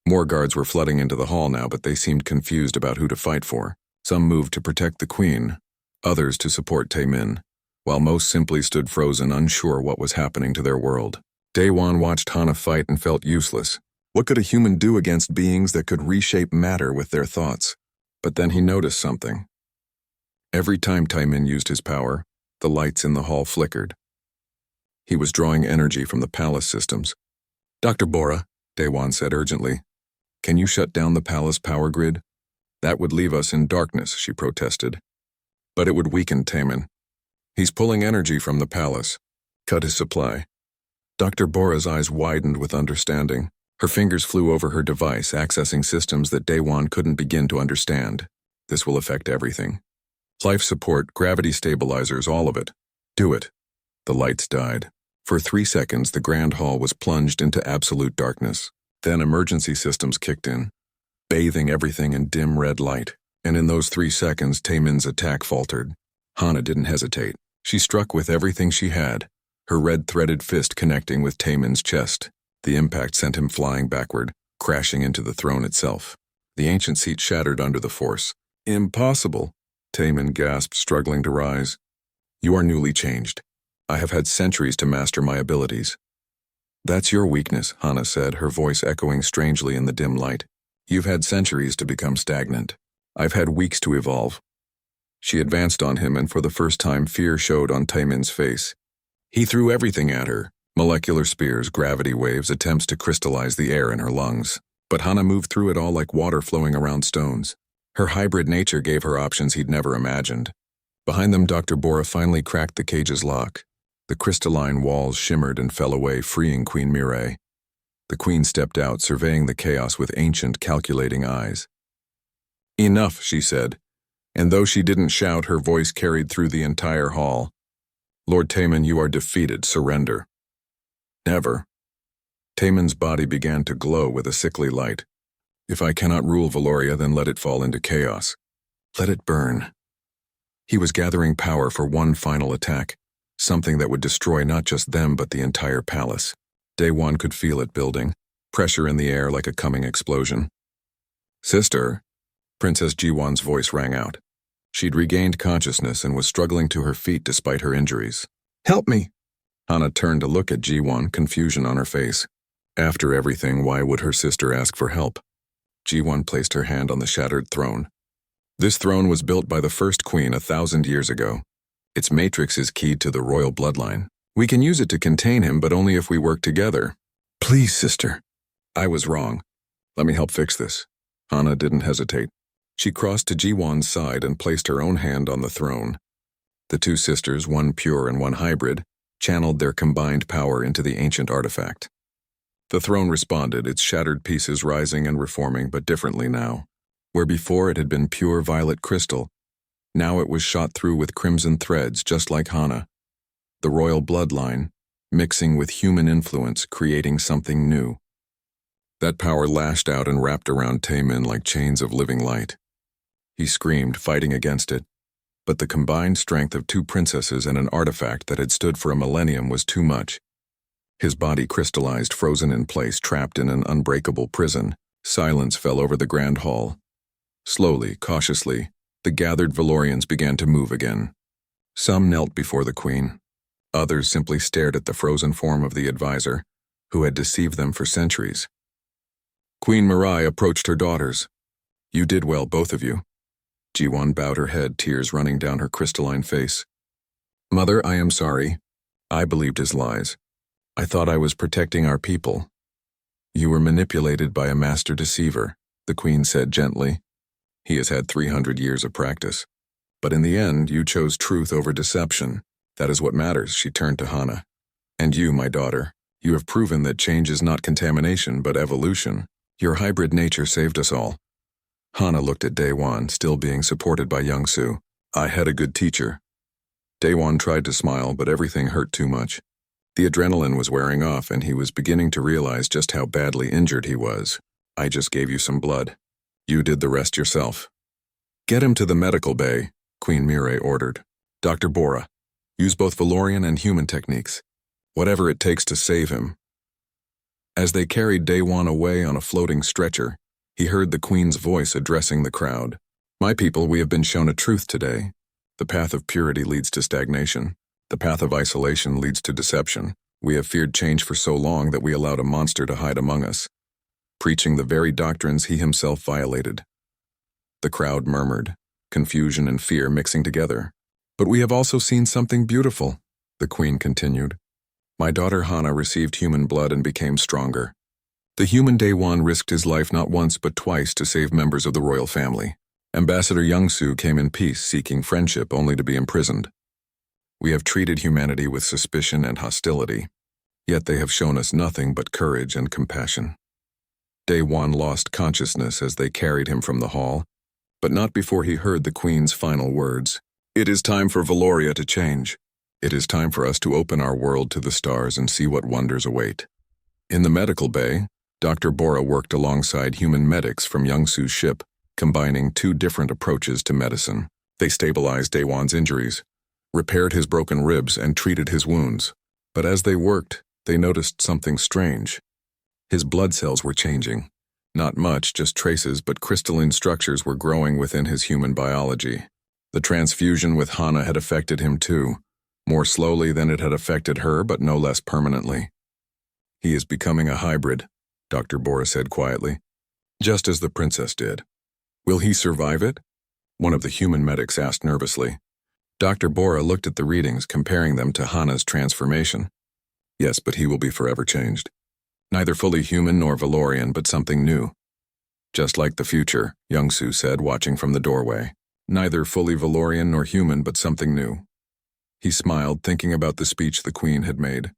More guards were flooding into the hall now, but they seemed confused about who to fight for. Some moved to protect the queen, others to support Taemin, while most simply stood frozen, unsure what was happening to their world. Daewon watched Hana fight and felt useless. What could a human do against beings that could reshape matter with their thoughts? But then he noticed something. Every time Taemin used his power, the lights in the hall flickered. He was drawing energy from the palace systems. Dr. Bora, Daewon said urgently, can you shut down the palace power grid? That would leave us in darkness, she protested. But it would weaken Taemin. He's pulling energy from the palace. Cut his supply. Dr. Bora's eyes widened with understanding. Her fingers flew over her device, accessing systems that Daewon couldn't begin to understand. This will affect everything. Life support, gravity stabilizers, all of it. Do it. The lights died. For 3 seconds, the grand hall was plunged into absolute darkness. Then emergency systems kicked in, bathing everything in dim red light. And in those 3 seconds, Taemin's attack faltered. Hana didn't hesitate. She struck with everything she had, her red-threaded fist connecting with Taemin's chest. The impact sent him flying backward, crashing into the throne itself. The ancient seat shattered under the force. Impossible, Taemin gasped, struggling to rise. You are newly changed. I have had centuries to master my abilities. That's your weakness, Hana said, her voice echoing strangely in the dim light. You've had centuries to become stagnant. I've had weeks to evolve. She advanced on him, and for the first time fear showed on Taemin's face. He threw everything at her, molecular spears, gravity waves, attempts to crystallize the air in her lungs. But Hana moved through it all like water flowing around stones. Her hybrid nature gave her options he'd never imagined. Behind them, Dr. Bora finally cracked the cage's lock. The crystalline walls shimmered and fell away, freeing Queen Mireille. The queen stepped out, surveying the chaos with ancient, calculating eyes. Enough, she said, and though she didn't shout, her voice carried through the entire hall. Lord Taemin, you are defeated. Surrender. Never. Taemin's body began to glow with a sickly light. If I cannot rule Valoria, then let it fall into chaos. Let it burn. He was gathering power for one final attack, something that would destroy not just them but the entire palace. Daewon could feel it building, pressure in the air like a coming explosion. Sister, Princess Jiwon's voice rang out. She'd regained consciousness and was struggling to her feet despite her injuries. Help me! Hana turned to look at Jiwon, confusion on her face. After everything, why would her sister ask for help? Jiwon placed her hand on the shattered throne. This throne was built by the first queen 1,000 years ago. Its matrix is keyed to the royal bloodline. We can use it to contain him, but only if we work together. Please, sister. I was wrong. Let me help fix this. Hana didn't hesitate. She crossed to Jiwon's side and placed her own hand on the throne. The two sisters, one pure and one hybrid, channeled their combined power into the ancient artifact. The throne responded, its shattered pieces rising and reforming, but differently now. Where before it had been pure violet crystal, now it was shot through with crimson threads, just like Hana. The royal bloodline, mixing with human influence, creating something new. That power lashed out and wrapped around Taemin like chains of living light. He screamed, fighting against it, but the combined strength of two princesses and an artifact that had stood for a millennium was too much. His body crystallized, frozen in place, trapped in an unbreakable prison. Silence fell over the grand hall. Slowly, cautiously, the gathered Valorians began to move again. Some knelt before the queen. Others simply stared at the frozen form of the advisor, who had deceived them for centuries. Queen Mirai approached her daughters. You did well, both of you. Jiwon bowed her head, tears running down her crystalline face. Mother, I am sorry. I believed his lies. I thought I was protecting our people. You were manipulated by a master deceiver, the queen said gently. He has had 300 years of practice. But in the end, you chose truth over deception. That is what matters, she turned to Hana. And you, my daughter, you have proven that change is not contamination but evolution. Your hybrid nature saved us all. Hana looked at Daewon, still being supported by Young-soo. I had a good teacher. Daewon tried to smile, but everything hurt too much. The adrenaline was wearing off, and he was beginning to realize just how badly injured he was. I just gave you some blood. You did the rest yourself. Get him to the medical bay, Queen Mireille ordered. Dr. Bora, use both Valorian and human techniques. Whatever it takes to save him. As they carried Daewon away on a floating stretcher, he heard the Queen's voice addressing the crowd. My people, we have been shown a truth today. The path of purity leads to stagnation. The path of isolation leads to deception. We have feared change for so long that we allowed a monster to hide among us, preaching the very doctrines he himself violated. The crowd murmured, confusion and fear mixing together. But we have also seen something beautiful, the Queen continued. My daughter Hana received human blood and became stronger. The human Daewon risked his life not once but twice to save members of the royal family. Ambassador Young-soo came in peace, seeking friendship only to be imprisoned. We have treated humanity with suspicion and hostility, yet they have shown us nothing but courage and compassion. Daewon lost consciousness as they carried him from the hall, but not before he heard the Queen's final words. It is time for Valoria to change. It is time for us to open our world to the stars and see what wonders await. In the medical bay, Dr. Bora worked alongside human medics from Young-soo's ship, combining two different approaches to medicine. They stabilized Daewon's injuries, repaired his broken ribs, and treated his wounds. But as they worked, they noticed something strange. His blood cells were changing. Not much, just traces, but crystalline structures were growing within his human biology. The transfusion with Hana had affected him too, more slowly than it had affected her, but no less permanently. He is becoming a hybrid, Dr. Bora said quietly, just as the princess did. Will he survive it? One of the human medics asked nervously. Dr. Bora looked at the readings, comparing them to Hana's transformation. Yes, but he will be forever changed. Neither fully human nor Valorian, but something new. Just like the future, Young-soo said, watching from the doorway. Neither fully Valorian nor human, but something new. He smiled, thinking about the speech the Queen had made.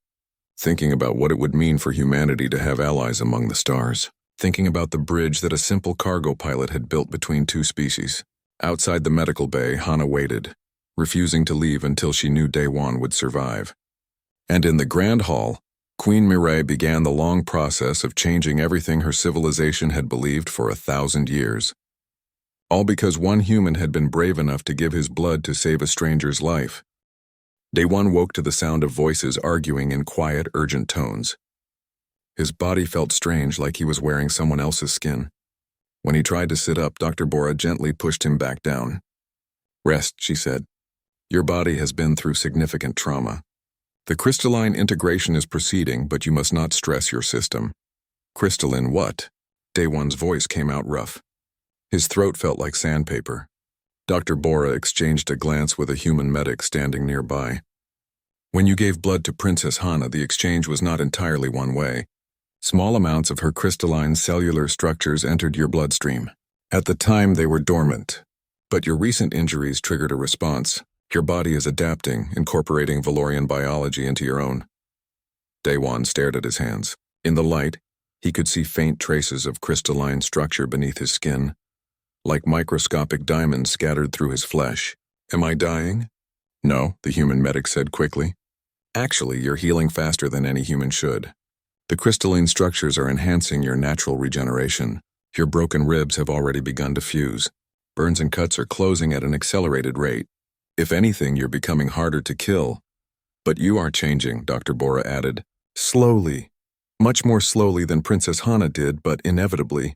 Thinking about what it would mean for humanity to have allies among the stars. Thinking about the bridge that a simple cargo pilot had built between two species. Outside the medical bay, Hana waited, refusing to leave until she knew Daewon would survive. And in the Grand Hall, Queen Mireille began the long process of changing everything her civilization had believed for 1,000 years. All because one human had been brave enough to give his blood to save a stranger's life. Daewon woke to the sound of voices arguing in quiet, urgent tones. His body felt strange, like he was wearing someone else's skin. When he tried to sit up, Dr. Bora gently pushed him back down. Rest, she said. Your body has been through significant trauma. The crystalline integration is proceeding, but you must not stress your system. Crystalline what? Daewon's voice came out rough. His throat felt like sandpaper. Dr. Bora exchanged a glance with a human medic standing nearby. When you gave blood to Princess Hana, the exchange was not entirely one way. Small amounts of her crystalline cellular structures entered your bloodstream. At the time, they were dormant. But your recent injuries triggered a response. Your body is adapting, incorporating Valorian biology into your own. Daewon stared at his hands. In the light, he could see faint traces of crystalline structure beneath his skin, like microscopic diamonds scattered through his flesh. Am I dying? No, the human medic said quickly. Actually, you're healing faster than any human should. The crystalline structures are enhancing your natural regeneration. Your broken ribs have already begun to fuse. Burns and cuts are closing at an accelerated rate. If anything, you're becoming harder to kill. But you are changing, Dr. Bora added. Slowly. Much more slowly than Princess Hana did, but inevitably.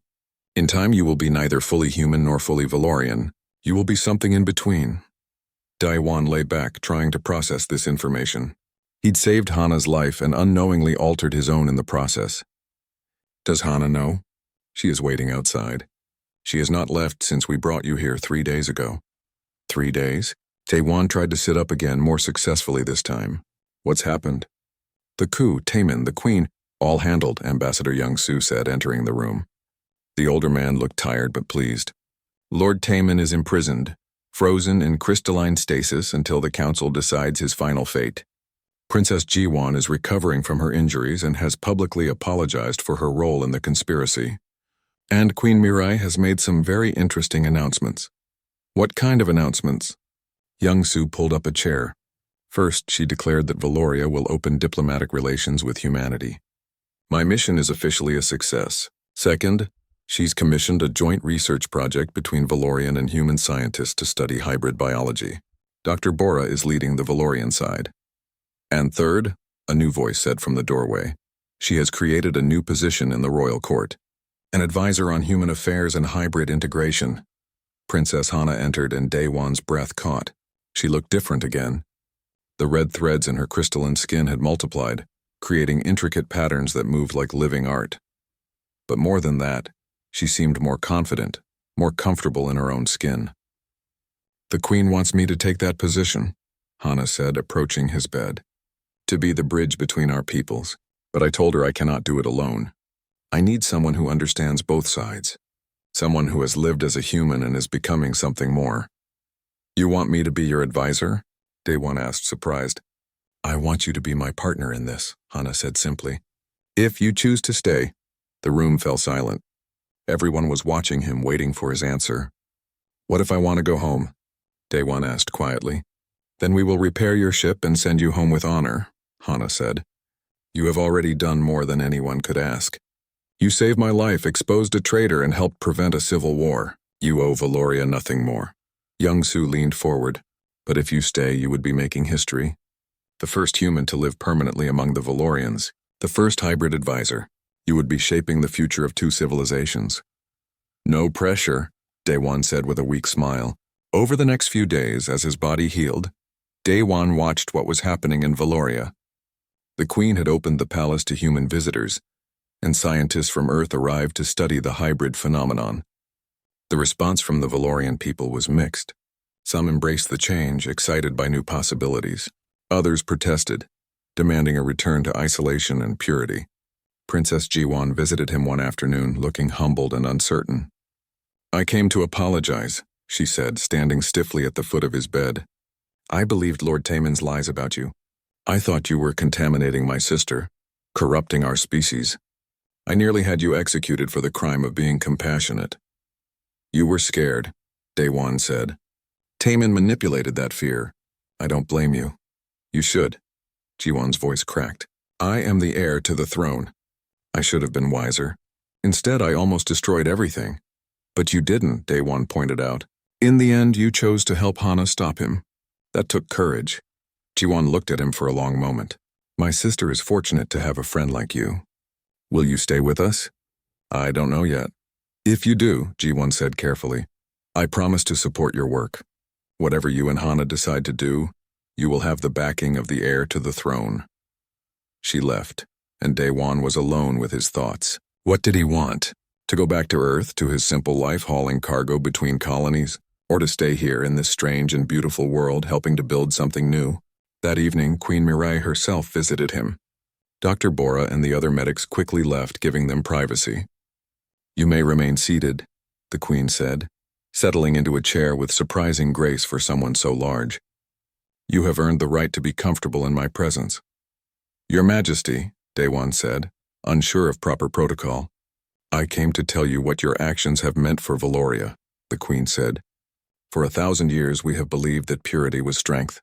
In time, you will be neither fully human nor fully Valorian. You will be something in between. Daewon lay back, trying to process this information. He'd saved Hana's life and unknowingly altered his own in the process. Does Hana know? She is waiting outside. She has not left since we brought you here 3 days ago. 3 days? Daewon tried to sit up again, more successfully this time. What's happened? The coup, Taemin, the Queen, all handled, Ambassador Young-soo said, entering the room. The older man looked tired but pleased. Lord Taemin is imprisoned. frozen in crystalline stasis until the council decides his final fate. Princess Jiwan is recovering from her injuries and has publicly apologized for her role in the conspiracy. And Queen Mirai has made some very interesting announcements. What kind of announcements? Young-Su pulled up a chair. First, she declared that Valoria will open diplomatic relations with humanity. My mission is officially a success. Second, she's commissioned a joint research project between Valorian and human scientists to study hybrid biology. Dr. Bora is leading the Valorian side. And third, a new voice said from the doorway, she has created a new position in the royal court, an advisor on human affairs and hybrid integration. Princess Hana entered and Daewon's breath caught. She looked different again. The red threads in her crystalline skin had multiplied, creating intricate patterns that moved like living art. But more than that, she seemed more confident, more comfortable in her own skin. The queen wants me to take that position, Hana said, approaching his bed. To be the bridge between our peoples, but I told her I cannot do it alone. I need someone who understands both sides. Someone who has lived as a human and is becoming something more. You want me to be your advisor? Daewon asked, surprised. I want you to be my partner in this, Hana said simply. If you choose to stay. The room fell silent. Everyone was watching him, waiting for his answer. What if I want to go home? Daewon asked quietly. Then we will repair your ship and send you home with honor, Hana said. You have already done more than anyone could ask. You saved my life, exposed a traitor, and helped prevent a civil war. You owe Valoria nothing more. Young-Su leaned forward. But if you stay, you would be making history. The first human to live permanently among the Valorians. The first hybrid advisor. You would be shaping the future of two civilizations. No pressure, Daewon said with a weak smile. Over the next few days, as his body healed, Daewon watched what was happening in Valoria. The queen had opened the palace to human visitors, and scientists from Earth arrived to study the hybrid phenomenon. The response from the Valorian people was mixed. Some embraced the change, excited by new possibilities. Others protested, demanding a return to isolation and purity. Princess Jiwan visited him one afternoon, looking humbled and uncertain. I came to apologize, she said, standing stiffly at the foot of his bed. I believed Lord Taemin's lies about you. I thought you were contaminating my sister, corrupting our species. I nearly had you executed for the crime of being compassionate. You were scared, Daewon said. Taemin manipulated that fear. I don't blame you. You should. Jiwan's voice cracked. I am the heir to the throne. I should have been wiser. Instead, I almost destroyed everything. But you didn't, Daewon pointed out. In the end, you chose to help Hana stop him. That took courage. Jiwan looked at him for a long moment. My sister is fortunate to have a friend like you. Will you stay with us? I don't know yet. If you do, Jiwan said carefully, I promise to support your work. Whatever you and Hana decide to do, you will have the backing of the heir to the throne. She left, and Daewon was alone with his thoughts. What did he want? To go back to Earth, to his simple life hauling cargo between colonies, or to stay here in this strange and beautiful world helping to build something new? That evening, Queen Mirai herself visited him. Dr. Bora and the other medics quickly left, giving them privacy. You may remain seated, the Queen said, settling into a chair with surprising grace for someone so large. You have earned the right to be comfortable in my presence. Your Majesty, Daewon said, unsure of proper protocol. I came to tell you what your actions have meant for Valoria, the Queen said. For 1,000 years we have believed that purity was strength,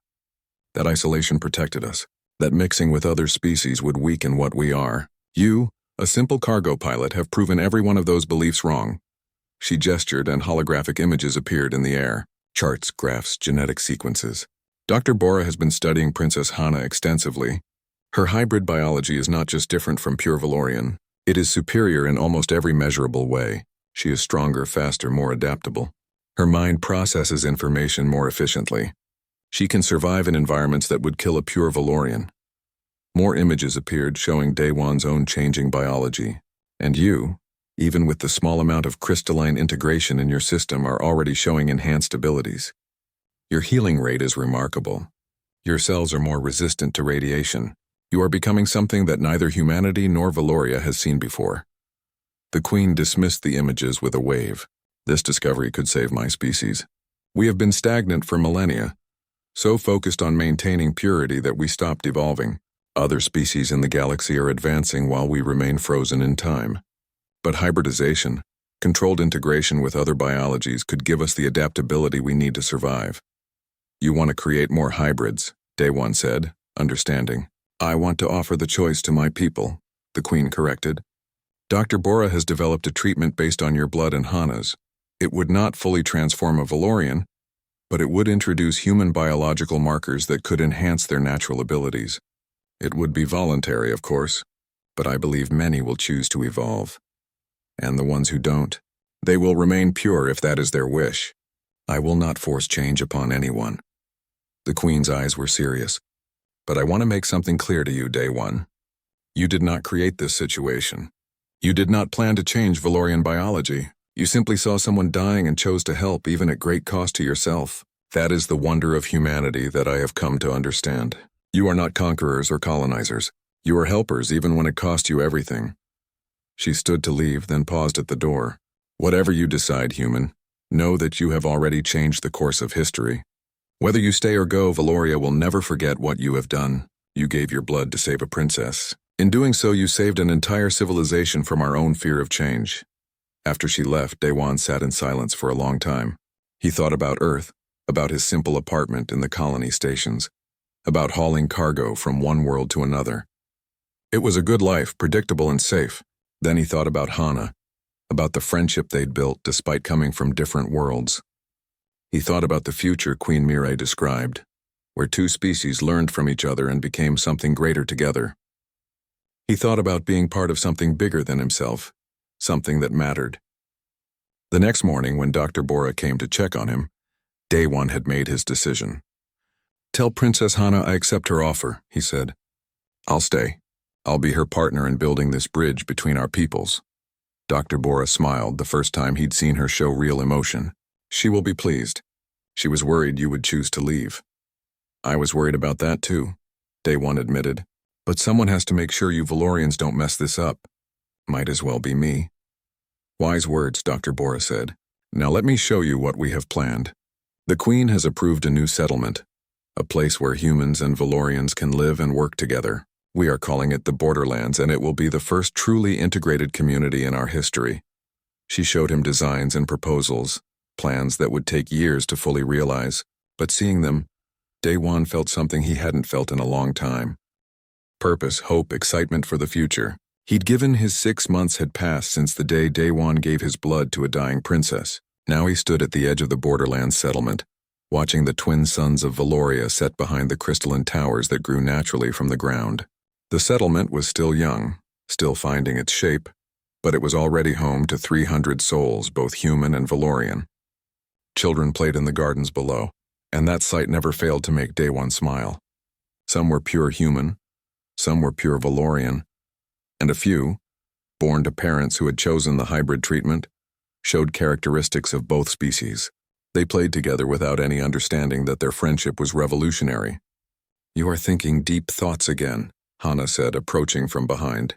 that isolation protected us, that mixing with other species would weaken what we are. You, a simple cargo pilot, have proven every one of those beliefs wrong. She gestured and holographic images appeared in the air. Charts, graphs, genetic sequences. Dr. Bora has been studying Princess Hana extensively. Her hybrid biology is not just different from pure Valorian. It is superior in almost every measurable way. She is stronger, faster, more adaptable. Her mind processes information more efficiently. She can survive in environments that would kill a pure Valorian. More images appeared showing Daewon's own changing biology. And you, even with the small amount of crystalline integration in your system, are already showing enhanced abilities. Your healing rate is remarkable. Your cells are more resistant to radiation. You are becoming something that neither humanity nor Valoria has seen before. The Queen dismissed the images with a wave. This discovery could save my species. We have been stagnant for millennia, so focused on maintaining purity that we stopped evolving. Other species in the galaxy are advancing while we remain frozen in time. But hybridization, controlled integration with other biologies, could give us the adaptability we need to survive. You want to create more hybrids, Day One said, understanding. I want to offer the choice to my people, the Queen corrected. Dr. Bora has developed a treatment based on your blood and Hana's. It would not fully transform a Valorian, but it would introduce human biological markers that could enhance their natural abilities. It would be voluntary, of course, but I believe many will choose to evolve. And the ones who don't, they will remain pure if that is their wish. I will not force change upon anyone. The Queen's eyes were serious. But I want to make something clear to you, Day One. You did not create this situation. You did not plan to change Valorian biology. You simply saw someone dying and chose to help, even at great cost to yourself. That is the wonder of humanity that I have come to understand. You are not conquerors or colonizers. You are helpers, even when it cost you everything. She stood to leave, then paused at the door. Whatever you decide, human, know that you have already changed the course of history. Whether you stay or go, Valoria will never forget what you have done. You gave your blood to save a princess. In doing so, you saved an entire civilization from our own fear of change. After she left, Daewon sat in silence for a long time. He thought about Earth, about his simple apartment in the colony stations, about hauling cargo from one world to another. It was a good life, predictable and safe. Then he thought about Hana, about the friendship they'd built despite coming from different worlds. He thought about the future Queen Mireille described, where two species learned from each other and became something greater together. He thought about being part of something bigger than himself, something that mattered. The next morning, when Dr. Bora came to check on him, Daewon had made his decision. Tell Princess Hana I accept her offer, he said. I'll stay. I'll be her partner in building this bridge between our peoples. Dr. Bora smiled the first time he'd seen her show real emotion. She will be pleased. She was worried you would choose to leave. I was worried about that too, Daewon admitted. But someone has to make sure you Valorians don't mess this up. Might as well be me. Wise words, Dr. Bora said. Now let me show you what we have planned. The Queen has approved a new settlement, a place where humans and Valorians can live and work together. We are calling it the Borderlands, and it will be the first truly integrated community in our history. She showed him designs and proposals, plans that would take years to fully realize, but seeing them, Daewon felt something he hadn't felt in a long time. Purpose, hope, excitement for the future. He'd given his 6 months had passed since the day Daewon gave his blood to a dying princess. Now he stood at the edge of the Borderlands settlement, watching the twin suns of Valoria set behind the crystalline towers that grew naturally from the ground. The settlement was still young, still finding its shape, but it was already home to 300 souls, both human and Valorian. Children played in the gardens below, and that sight never failed to make Daewon smile. Some were pure human, some were pure Valorian, and a few, born to parents who had chosen the hybrid treatment, showed characteristics of both species. They played together without any understanding that their friendship was revolutionary. You are thinking deep thoughts again, Hana said, approaching from behind.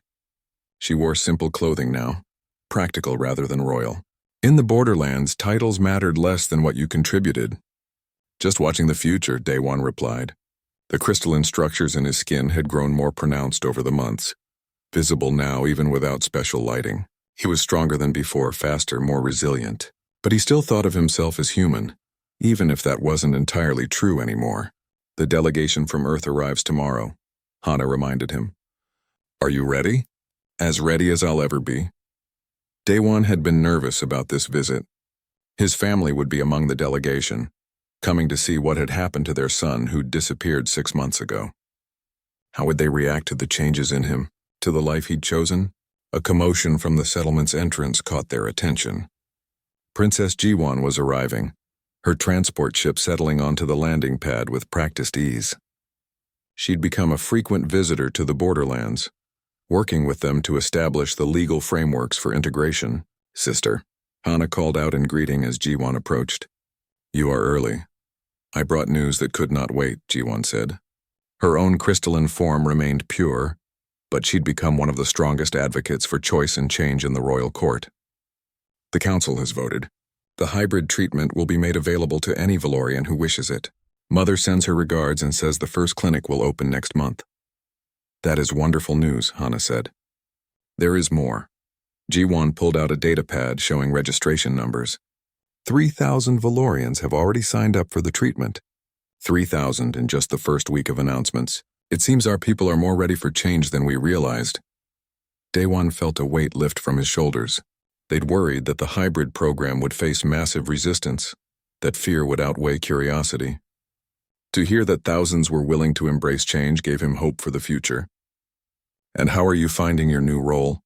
She wore simple clothing now, practical rather than royal. In the Borderlands, titles mattered less than what you contributed. Just watching the future, Daewon replied. The crystalline structures in his skin had grown more pronounced over the months, visible now even without special lighting. He was stronger than before, faster, more resilient. But he still thought of himself as human, even if that wasn't entirely true anymore. The delegation from Earth arrives tomorrow, Hana reminded him. Are you ready? As ready as I'll ever be. Daewon had been nervous about this visit. His family would be among the delegation, coming to see what had happened to their son who'd disappeared 6 months ago. How would they react to the changes in him, to the life he'd chosen? A commotion from the settlement's entrance caught their attention. Princess Jiwon was arriving, her transport ship settling onto the landing pad with practiced ease. She'd become a frequent visitor to the Borderlands, working with them to establish the legal frameworks for integration. Sister, Hana called out in greeting as Jiwon approached. You are early. I brought news that could not wait, Jiwon said. Her own crystalline form remained pure, but she'd become one of the strongest advocates for choice and change in the royal court. The council has voted. The hybrid treatment will be made available to any Valorian who wishes it. Mother sends her regards and says the first clinic will open next month. That is wonderful news, Hana said. There is more. Jiwon pulled out a datapad showing registration numbers. 3,000 Valorians have already signed up for the treatment. 3,000 in just the first week of announcements. It seems our people are more ready for change than we realized. Daewon felt a weight lift from his shoulders. They'd worried that the hybrid program would face massive resistance, that fear would outweigh curiosity. To hear that thousands were willing to embrace change gave him hope for the future. And how are you finding your new role?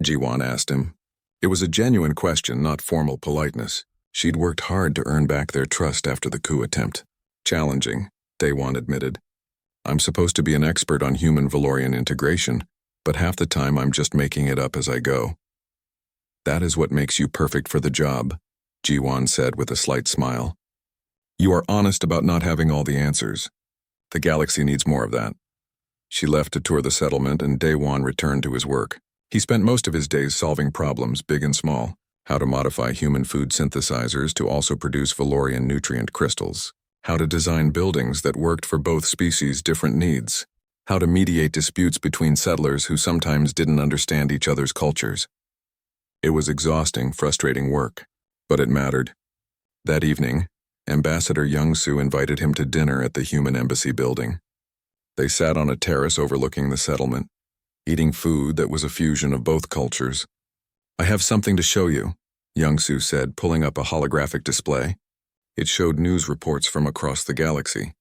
Jiwon asked him. It was a genuine question, not formal politeness. She'd worked hard to earn back their trust after the coup attempt. Challenging, Daewon admitted. I'm supposed to be an expert on human Valorian integration, but half the time I'm just making it up as I go. That is what makes you perfect for the job, Jiwon said with a slight smile. You are honest about not having all the answers. The galaxy needs more of that. She left to tour the settlement and Daewon returned to his work. He spent most of his days solving problems, big and small. How to modify human food synthesizers to also produce Valorian nutrient crystals. How to design buildings that worked for both species' different needs. How to mediate disputes between settlers who sometimes didn't understand each other's cultures. It was exhausting, frustrating work, but it mattered. That evening, Ambassador Young-soo invited him to dinner at the Human Embassy building. They sat on a terrace overlooking the settlement, eating food that was a fusion of both cultures. I have something to show you, Young-soo said, pulling up a holographic display. It showed news reports from across the galaxy.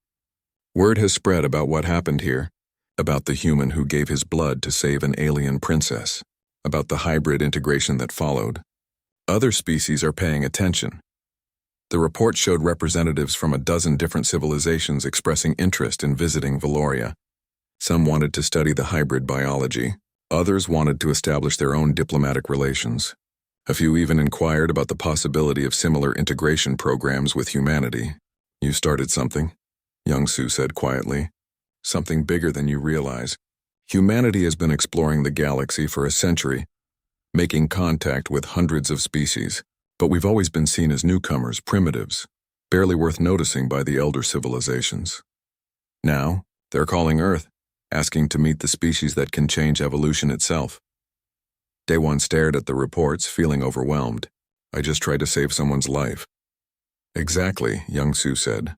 Word has spread about what happened here, about the human who gave his blood to save an alien princess, about the hybrid integration that followed. Other species are paying attention. The report showed representatives from a dozen different civilizations expressing interest in visiting Valoria. Some wanted to study the hybrid biology. Others wanted to establish their own diplomatic relations. A few even inquired about the possibility of similar integration programs with humanity. You started something, Young-soo said quietly. Something bigger than you realize. Humanity has been exploring the galaxy for a century, making contact with hundreds of species. But we've always been seen as newcomers, primitives, barely worth noticing by the elder civilizations. Now, they're calling Earth, asking to meet the species that can change evolution itself. Daewon stared at the reports, feeling overwhelmed. I just tried to save someone's life. Exactly, Young-soo said.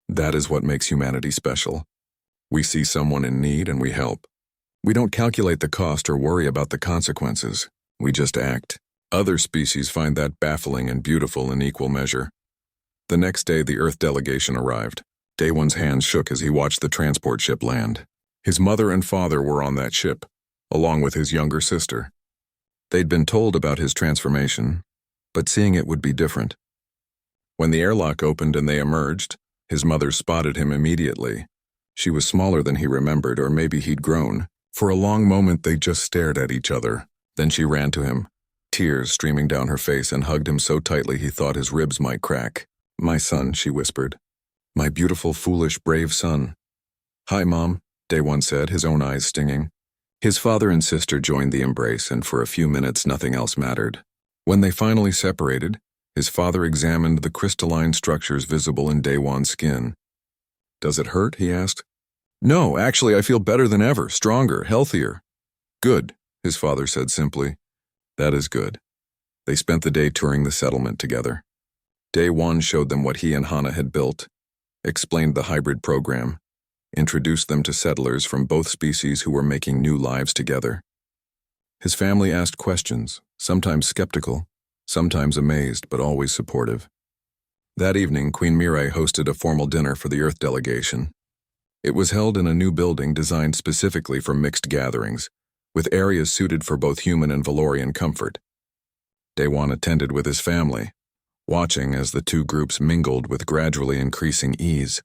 That is what makes humanity special. We see someone in need and we help. We don't calculate the cost or worry about the consequences. We just act. Other species find that baffling and beautiful in equal measure. The next day, the Earth delegation arrived. Daewon's hands shook as he watched the transport ship land. His mother and father were on that ship, along with his younger sister. They'd been told about his transformation, but seeing it would be different. When the airlock opened and they emerged, his mother spotted him immediately. She was smaller than he remembered, or maybe he'd grown. For a long moment, they just stared at each other. Then she ran to him, tears streaming down her face, and hugged him so tightly he thought his ribs might crack. My son, she whispered. My beautiful, foolish, brave son. Hi, Mom, Daewon said, his own eyes stinging. His father and sister joined the embrace, and for a few minutes nothing else mattered. When they finally separated, his father examined the crystalline structures visible in Daewon's skin. Does it hurt? He asked. No, actually, I feel better than ever, stronger, healthier. Good, his father said simply. That is good. They spent the day touring the settlement together. Daewon showed them what he and Hana had built, explained the hybrid program, introduced them to settlers from both species who were making new lives together. His family asked questions, sometimes skeptical, sometimes amazed, but always supportive. That evening, Queen Mirai hosted a formal dinner for the Earth delegation. It was held in a new building designed specifically for mixed gatherings, with areas suited for both human and Valorian comfort. Daewon attended with his family, watching as the two groups mingled with gradually increasing ease.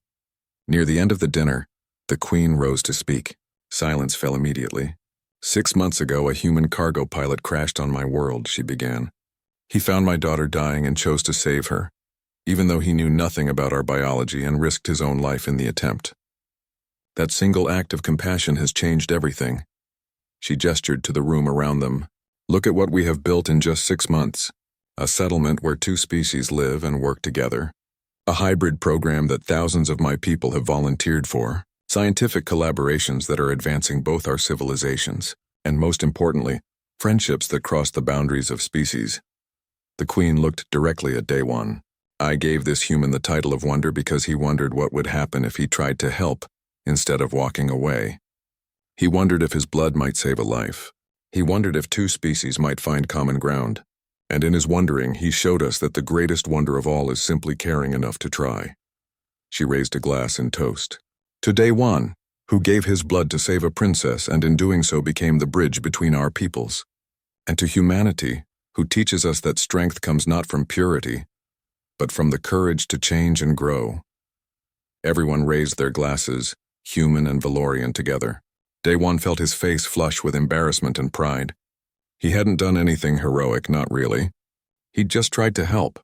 Near the end of the dinner, the Queen rose to speak. Silence fell immediately. 6 months ago, a human cargo pilot crashed on my world, she began. He found my daughter dying and chose to save her, even though he knew nothing about our biology and risked his own life in the attempt. That single act of compassion has changed everything. She gestured to the room around them. Look at what we have built in just 6 months. A settlement where two species live and work together. A hybrid program that thousands of my people have volunteered for. Scientific collaborations that are advancing both our civilizations, and most importantly, friendships that cross the boundaries of species. The Queen looked directly at Day One. I gave this human the title of Wonder because he wondered what would happen if he tried to help instead of walking away. He wondered if his blood might save a life. He wondered if two species might find common ground. And in his wondering, he showed us that the greatest wonder of all is simply caring enough to try. She raised a glass in toast. To Day One, who gave his blood to save a princess and in doing so became the bridge between our peoples. And to humanity, who teaches us that strength comes not from purity, but from the courage to change and grow. Everyone raised their glasses, human and Valorian together. Day One felt his face flush with embarrassment and pride. He hadn't done anything heroic, not really. He'd just tried to help.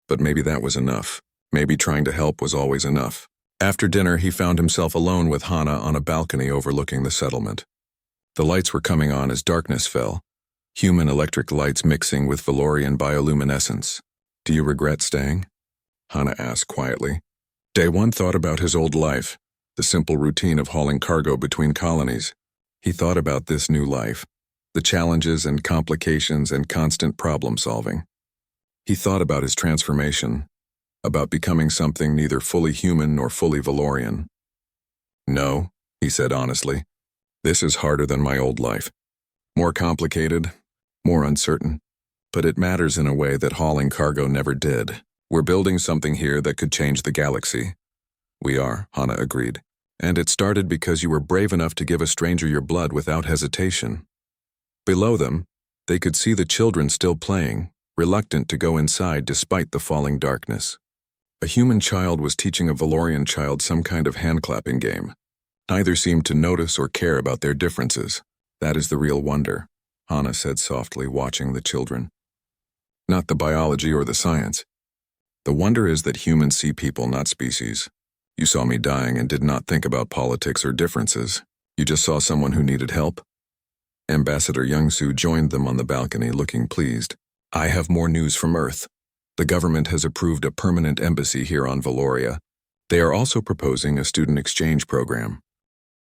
But maybe that was enough. Maybe trying to help was always enough. After dinner, he found himself alone with Hana on a balcony overlooking the settlement. The lights were coming on as darkness fell, human electric lights mixing with Valorian bioluminescence. Do you regret staying? Hana asked quietly. Day One thought about his old life, the simple routine of hauling cargo between colonies. He thought about this new life, the challenges and complications and constant problem-solving. He thought about his transformation, about becoming something neither fully human nor fully Valorian. No, he said honestly, this is harder than my old life. More complicated, more uncertain, but it matters in a way that hauling cargo never did. We're building something here that could change the galaxy. We are, Hana agreed. And it started because you were brave enough to give a stranger your blood without hesitation. Below them, they could see the children still playing, reluctant to go inside despite the falling darkness. A human child was teaching a Valorian child some kind of hand-clapping game. Neither seemed to notice or care about their differences. That is the real wonder, Hana said softly, watching the children. Not the biology or the science. The wonder is that humans see people, not species. You saw me dying and did not think about politics or differences. You just saw someone who needed help. Ambassador Youngsu joined them on the balcony, looking pleased. I have more news from Earth. The government has approved a permanent embassy here on Valoria. They are also proposing a student exchange program.